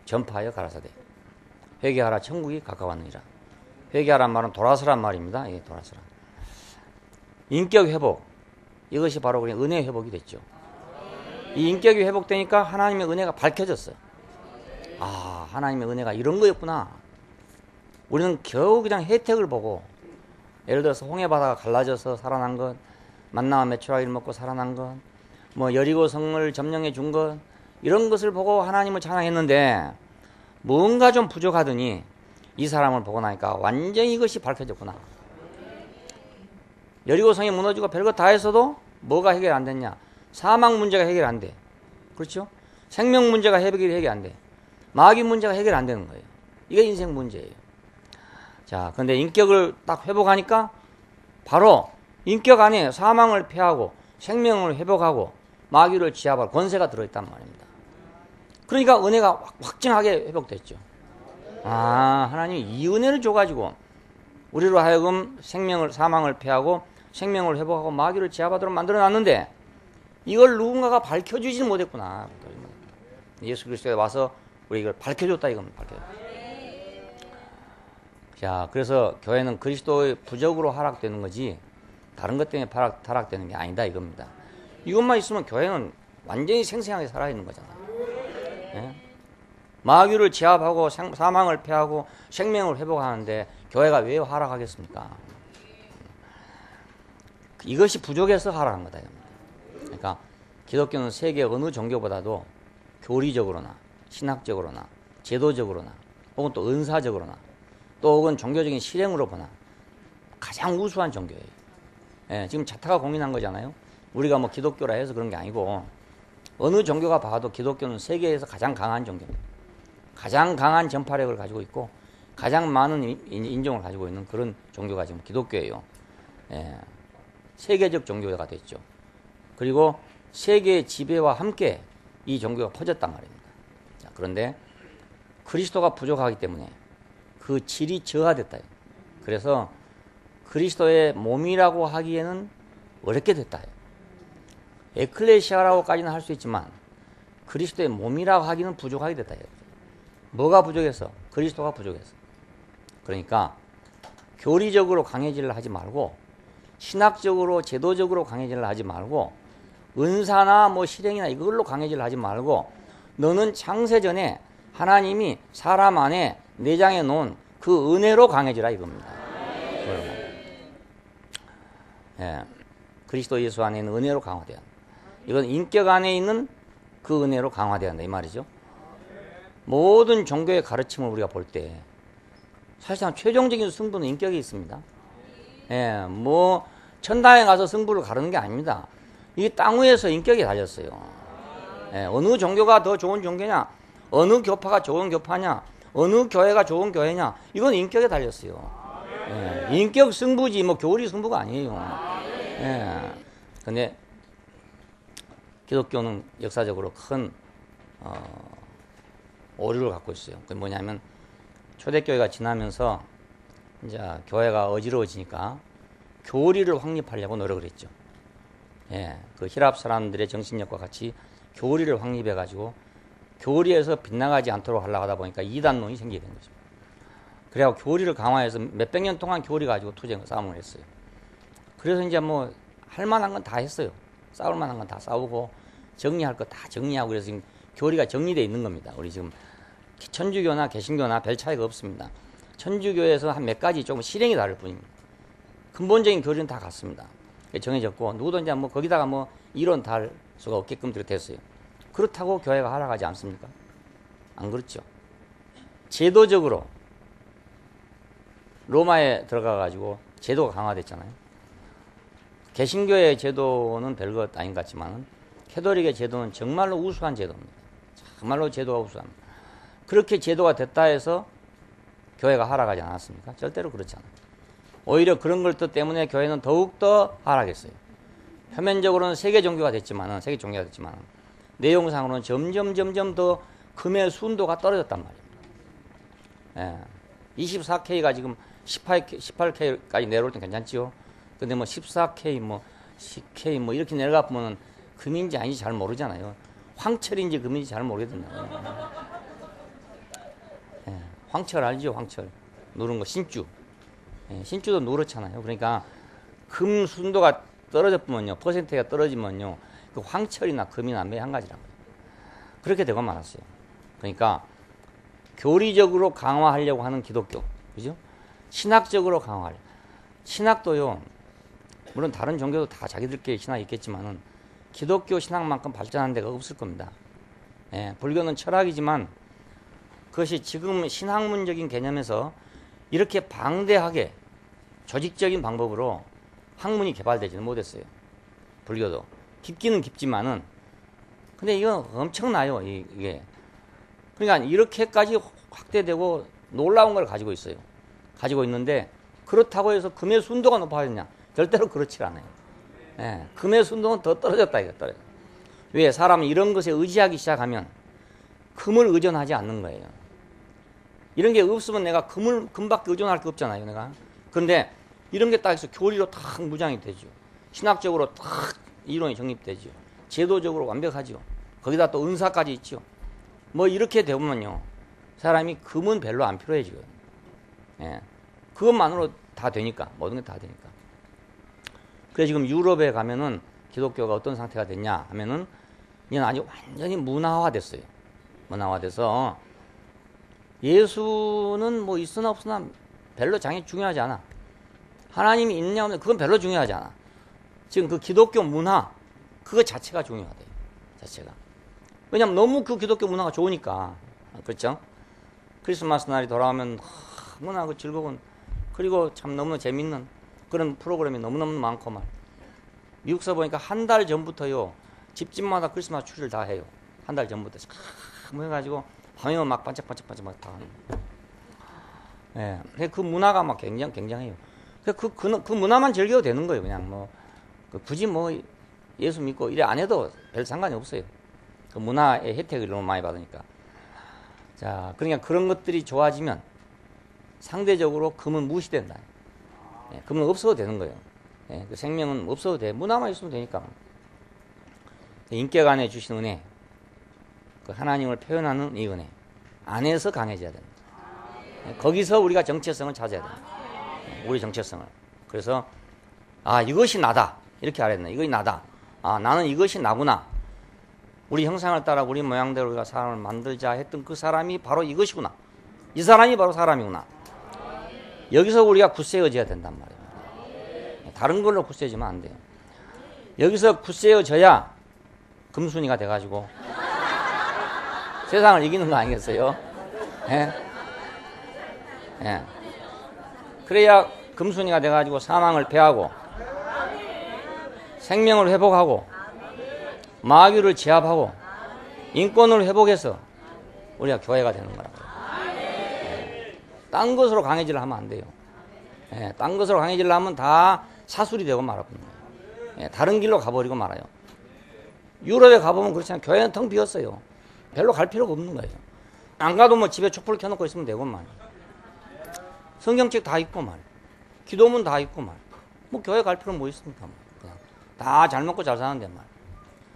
전파하여 가라사대 회개하라 천국이 가까웠느니라. 회개하란 말은 돌아서란 말입니다. 예, 돌아서라. 인격 회복, 이것이 바로 그냥 은혜 회복이 됐죠. 이 인격이 회복되니까 하나님의 은혜가 밝혀졌어요. 아, 하나님의 은혜가 이런 거였구나. 우리는 겨우 그냥 혜택을 보고, 예를 들어서 홍해바다가 갈라져서 살아난 것, 만나와 메추라기를 먹고 살아난 것, 뭐 여리고 성을 점령해 준 것, 이런 것을 보고 하나님을 찬양했는데 뭔가 좀 부족하더니 이 사람을 보고 나니까 완전히 이것이 밝혀졌구나. 여리고 성이 무너지고 별것 다 했어도 뭐가 해결 안 됐냐? 사망 문제가 해결 안 돼. 그렇죠? 생명 문제가 해결 안 돼. 마귀 문제가 해결 안 되는 거예요. 이게 인생 문제예요. 자, 근데 인격을 딱 회복하니까 바로 인격 안에 사망을 패하고 생명을 회복하고 마귀를 제압할 권세가 들어있단 말입니다. 그러니까 은혜가 확증하게 회복됐죠. 아, 하나님이 이 은혜를 줘가지고 우리로 하여금 사망을 패하고 생명을 회복하고 마귀를 제압하도록 만들어놨는데 이걸 누군가가 밝혀주지는 못했구나. 예수 그리스도에 와서 우리 이걸 밝혀줬다 이겁니다. 자, 그래서 교회는 그리스도의 부적으로 하락되는 거지 다른 것 때문에 타락되는 게 아니다 이겁니다. 이것만 있으면 교회는 완전히 생생하게 살아있는 거잖아요. 예? 마귀를 제압하고 사망을 패하고 생명을 회복하는데 교회가 왜 하락하겠습니까? 이것이 부족해서 하락한 거다. 그러니까 기독교는 세계 어느 종교보다도 교리적으로나 신학적으로나 제도적으로나 혹은 또 은사적으로나 또 혹은 종교적인 실행으로 보나 가장 우수한 종교예요. 예, 지금 자타가 공인한 거잖아요. 우리가 뭐 기독교라 해서 그런 게 아니고 어느 종교가 봐도 기독교는 세계에서 가장 강한 종교입니다. 가장 강한 전파력을 가지고 있고 가장 많은 인종을 가지고 있는 그런 종교가 지금 기독교예요. 예, 세계적 종교가 됐죠. 그리고 세계의 지배와 함께 이 종교가 퍼졌단 말입니다. 자, 그런데 그리스도가 부족하기 때문에 그 질이 저하됐다. 그래서 그리스도의 몸이라고 하기에는 어렵게 됐다. 에클레시아라고까지는 할 수 있지만 그리스도의 몸이라고 하기는 부족하게 됐다. 뭐가 부족해서? 그리스도가 부족해서. 그러니까 교리적으로 강해지려 하지 말고 신학적으로 제도적으로 강해지려 하지 말고 은사나 뭐 실행이나 이걸로 강해질 하지 말고 너는 창세전에 하나님이 사람 안에 내장해 놓은 그 은혜로 강해지라 이겁니다. 예, 그리스도 예수 안에 있는 은혜로 강화돼야 한다. 이건 인격 안에 있는 그 은혜로 강화돼야 한다 이 말이죠. 모든 종교의 가르침을 우리가 볼 때 사실상 최종적인 승부는 인격에 있습니다. 예, 뭐 천당에 가서 승부를 가르는 게 아닙니다. 이 땅 위에서 인격이 달렸어요. 예, 어느 종교가 더 좋은 종교냐, 어느 교파가 좋은 교파냐, 어느 교회가 좋은 교회냐, 이건 인격에 달렸어요. 예, 인격 승부지 뭐 교리 승부가 아니에요. 예, 근데 기독교는 역사적으로 큰 오류를 갖고 있어요. 그게 뭐냐면 초대교회가 지나면서 이제 교회가 어지러워지니까 교리를 확립하려고 노력을 했죠. 예, 그 히랍 사람들의 정신력과 같이 교리를 확립해가지고 교리에서 빗나가지 않도록 하려고 하다 보니까 이단론이 생기게 된 거죠. 그래야 교리를 강화해서 몇백 년 동안 교리 가지고 투쟁 싸움을 했어요. 그래서 이제 뭐 할 만한 건 다 했어요. 싸울 만한 건 다 싸우고 정리할 거 다 정리하고 그래서 지금 교리가 정리되어 있는 겁니다. 우리 지금 천주교나 개신교나 별 차이가 없습니다. 천주교에서 한 몇 가지 조금 실행이 다를 뿐입니다. 근본적인 교리는 다 같습니다. 정해졌고 누구도 이제 뭐 거기다가 뭐 이론 달 수가 없게끔 그렇게 됐어요. 그렇다고 교회가 하락하지 않습니까? 안 그렇죠. 제도적으로 로마에 들어가 가지고 제도가 강화됐잖아요. 개신교의 제도는 별것 아닌 것 같지만 캐톨릭의 제도는 정말로 우수한 제도입니다. 정말로 제도가 우수합니다. 그렇게 제도가 됐다 해서 교회가 하락하지 않았습니까? 절대로 그렇지 않아요. 오히려 그런 것들 때문에 교회는 더욱더 하락했어요. 표면적으로는 세계 종교가 됐지만 내용상으로는 점점 더 금의 순도가 떨어졌단 말이에요. 예. 24K가 지금 18K까지 내려올 땐 괜찮지요. 근데 뭐 14K, 뭐 10K 뭐 이렇게 내려가 보면은 금인지 아닌지 잘 모르잖아요. 황철인지 금인지 잘 모르겠던데. 예. 황철 알죠? 황철. 누른 거 신주. 예. 신주도 누렇잖아요. 그러니까 금 순도가 떨어졌으면요. 퍼센트가 떨어지면요. 그 황철이나 금이나 매 한 가지라고요. 그렇게 되고 말았어요. 그러니까 교리적으로 강화하려고 하는 기독교. 그죠? 신학적으로 강화하려고. 신학도요. 물론 다른 종교도 다 자기들끼리 신학이 있겠지만은 기독교 신학만큼 발전한 데가 없을 겁니다. 예, 불교는 철학이지만 그것이 지금 신학문적인 개념에서 이렇게 방대하게 조직적인 방법으로 학문이 개발되지는 못했어요. 불교도. 깊기는 깊지만은 근데 이건 엄청나요. 이게. 그러니까 이렇게까지 확대되고 놀라운 걸 가지고 있어요. 가지고 있는데 그렇다고 해서 금의 순도가 높아졌냐? 절대로 그렇지 않아요. 예, 금의 순도는 더 떨어졌다 이거 떨어져. 왜? 사람은 이런 것에 의지하기 시작하면 금을 의존하지 않는 거예요. 이런 게 없으면 내가 금밖에 의존할 게 없잖아요, 내가. 그런데 이런 게 딱 있어 교리로 탁 무장이 되죠. 신학적으로 탁 이론이 정립되죠. 제도적으로 완벽하죠. 거기다 또 은사까지 있죠. 뭐 이렇게 되면요, 사람이 금은 별로 안 필요해지거든요. 예, 그것만으로 다 되니까 모든 게 다 되니까. 그래 지금 유럽에 가면은 기독교가 어떤 상태가 됐냐 하면은 이제 아주 완전히 문화화됐어요. 문화화돼서 예수는 뭐 있으나 없으나 별로 중요하지 않아. 하나님이 있냐 없냐 그건 별로 중요하지 않아. 지금 그 기독교 문화 그거 자체가 중요하대요. 자체가. 왜냐면 너무 그 기독교 문화가 좋으니까. 그렇죠? 크리스마스 날이 돌아오면 너무나 그 즐거운 그리고 참 너무 재밌는 그런 프로그램이 너무너무 많고 말. 미국서 보니까 한 달 전부터요. 집집마다 크리스마스 추리를 다 해요. 한 달 전부터 쫙 해가지고 밤이면 막 반짝반짝 막 다 하는. 예, 그 문화가 막 굉장해요. 그 문화만 즐겨도 되는 거예요. 그냥 뭐 굳이 뭐 예수 믿고 이래 안 해도 별 상관이 없어요. 그 문화의 혜택을 너무 많이 받으니까. 자, 그러니까 그런 것들이 좋아지면 상대적으로 금은 무시된다. 예, 금은 없어도 되는 거예요. 예, 그 생명은 없어도 돼. 문화만 있으면 되니까. 인격 안에 주신 은혜, 그 하나님을 표현하는 이 은혜 안에서 강해져야 된다. 예, 거기서 우리가 정체성을 찾아야 된다. 예, 우리 정체성을. 그래서 이것이 나다 이렇게 알았네. 이것이 나다. 아, 나는 이것이 나구나. 우리 형상을 따라 우리 모양대로 우리가 사람을 만들자 했던 그 사람이 바로 이것이구나. 이 사람이 바로 사람이구나. 여기서 우리가 굳세어져야 된단 말이에요. 다른 걸로 굳세지면 안 돼요. 여기서 굳세어져야 금순이가 돼가지고 세상을 이기는 거 아니겠어요? 예? 예. 그래야 금순이가 돼가지고 사망을 패하고 생명을 회복하고 마귀를 제압하고 인권을 회복해서 우리가 교회가 되는 거라고요. 예. 딴 것으로 강해지려 하면 안 돼요. 예. 딴 것으로 강해지려 하면 다 사술이 되고 말아버리는 거예요. 예. 다른 길로 가버리고 말아요. 유럽에 가보면 그렇잖아요. 교회는 텅 비었어요. 별로 갈 필요가 없는 거예요. 안 가도 뭐 집에 촛불 켜놓고 있으면 되고만. 성경책 다 읽고 말. 기도문 다 읽고 말. 뭐 교회 갈 필요는 뭐 있습니까? 그냥 다 잘 먹고 잘 사는데 말.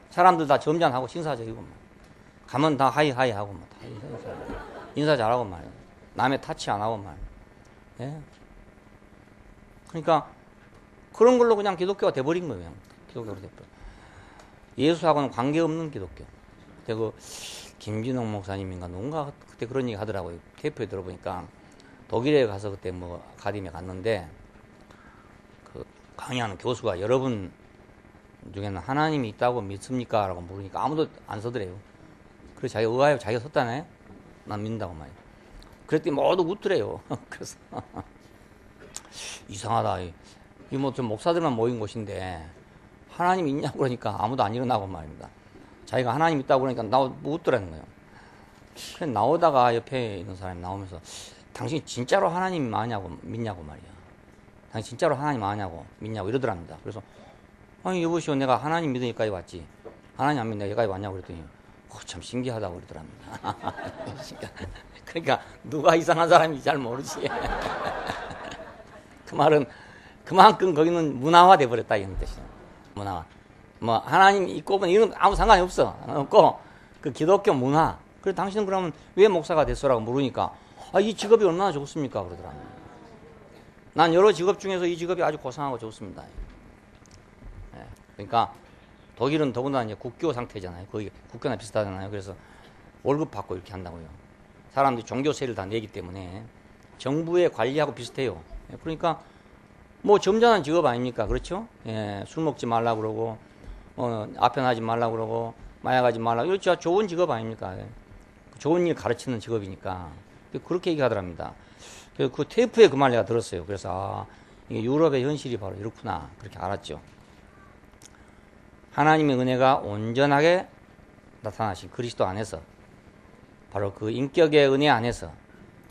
사람들 다 점잖하고 신사적이고 말. 가면 다 하이하이 하고 뭐. 인사 잘하고 말. 남의 타치 안 하고 말. 예? 그러니까 그런 걸로 그냥 기독교가 돼버린 거예요. 기독교로 돼버려. 예수하고는 관계없는 기독교. 그때 그 김진홍 목사님인가 누군가 그때 그런 얘기 하더라고요. 테이프에 들어보니까 독일에 가서 그때 뭐 아카데미에 갔는데 그 강의하는 교수가 여러분 중에는 하나님이 있다고 믿습니까? 라고 물으니까 아무도 안 서더래요. 그래서 자기가 의아해 자기가 섰다네? 난 믿는다고 말이에요. 그랬더니 모두 웃더래요. 그래서 이상하다. 이 뭐 좀 목사들만 모인 곳인데 하나님 있냐고 그러니까 아무도 안 일어나고 말입니다. 자기가 하나님 있다고 그러니까 웃더라는 거예요. 그래서 나오다가 옆에 있는 사람이 나오면서 당신이 진짜로 하나님 믿냐고 말이야. 당신 진짜로 하나님 아냐고 믿냐고 이러더랍니다. 그래서 아니 여보시오 내가 하나님 믿으니까 여기 왔지. 하나님 안 믿으니까 여기까지 왔냐고 그랬더니 참 신기하다고 그러더랍니다. 그러니까 누가 이상한 사람인지 잘 모르지. 그 말은 그만큼 거기는 문화화 돼버렸다 이런 뜻이에요. 문화화. 뭐 하나님 있고 없는 이런 아무 상관이 없고 그 기독교 문화. 그래 당신은 그러면 왜 목사가 됐어라고 물으니까 이 직업이 얼마나 좋습니까 그러더랍니다. 난 여러 직업 중에서 이 직업이 아주 고상하고 좋습니다. 예. 그러니까 독일은 더군다나 이제 국교 상태잖아요. 거의 국교나 비슷하잖아요. 그래서 월급 받고 이렇게 한다고요. 사람들이 종교세를 다 내기 때문에 정부의 관리하고 비슷해요. 예. 그러니까 뭐 점잖은 직업 아닙니까? 그렇죠? 예. 술 먹지 말라고 그러고 아편하지 말라고 그러고 마약하지 말라고 이거 진짜 좋은 직업 아닙니까? 예. 좋은 일 가르치는 직업이니까 그렇게 얘기하더랍니다. 그 테이프에 그 말 내가 들었어요. 그래서 이게 유럽의 현실이 바로 이렇구나 그렇게 알았죠. 하나님의 은혜가 온전하게 나타나신 그리스도 안에서 바로 그 인격의 은혜 안에서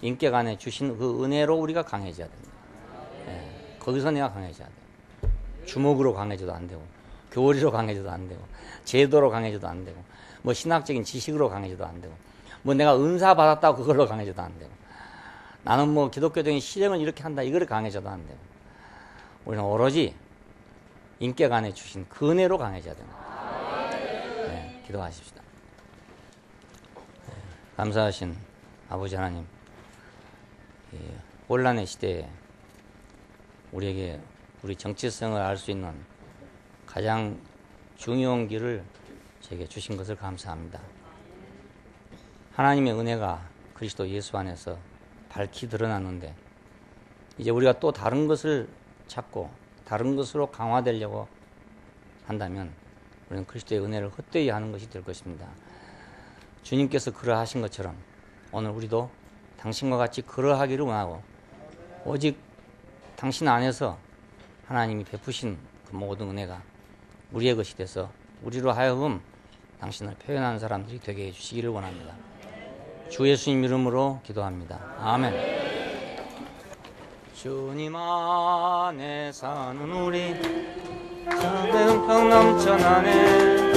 인격 안에 주신 그 은혜로 우리가 강해져야 됩니다. 예, 거기서 내가 강해져야 돼요. 주먹으로 강해져도 안 되고 교리로 강해져도 안 되고 제도로 강해져도 안 되고 뭐 신학적인 지식으로 강해져도 안 되고 뭐 내가 은사 받았다고 그걸로 강해져도 안 되고 나는 뭐 기독교적인 실행을 이렇게 한다 이거를 강해져도 안 되고 우리는 오로지 인격 안에 주신 그 은혜로 강해져야 됩니다. 네, 기도하십시다. 네, 감사하신 아버지 하나님, 혼란의 시대에 우리에게 우리 정체성을 알 수 있는 가장 중요한 길을 제게 주신 것을 감사합니다. 하나님의 은혜가 그리스도 예수 안에서 밝히 드러났는데 이제 우리가 또 다른 것을 찾고 다른 것으로 강화되려고 한다면 우리는 그리스도의 은혜를 헛되이 하는 것이 될 것입니다. 주님께서 그러하신 것처럼 오늘 우리도 당신과 같이 그러하기를 원하고 오직 당신 안에서 하나님이 베푸신 그 모든 은혜가 우리의 것이 돼서 우리로 하여금 당신을 표현하는 사람들이 되게 해주시기를 원합니다. 주 예수님 이름으로 기도합니다. 아멘. 주님 안에 사는 우리 은평 넘쳐나네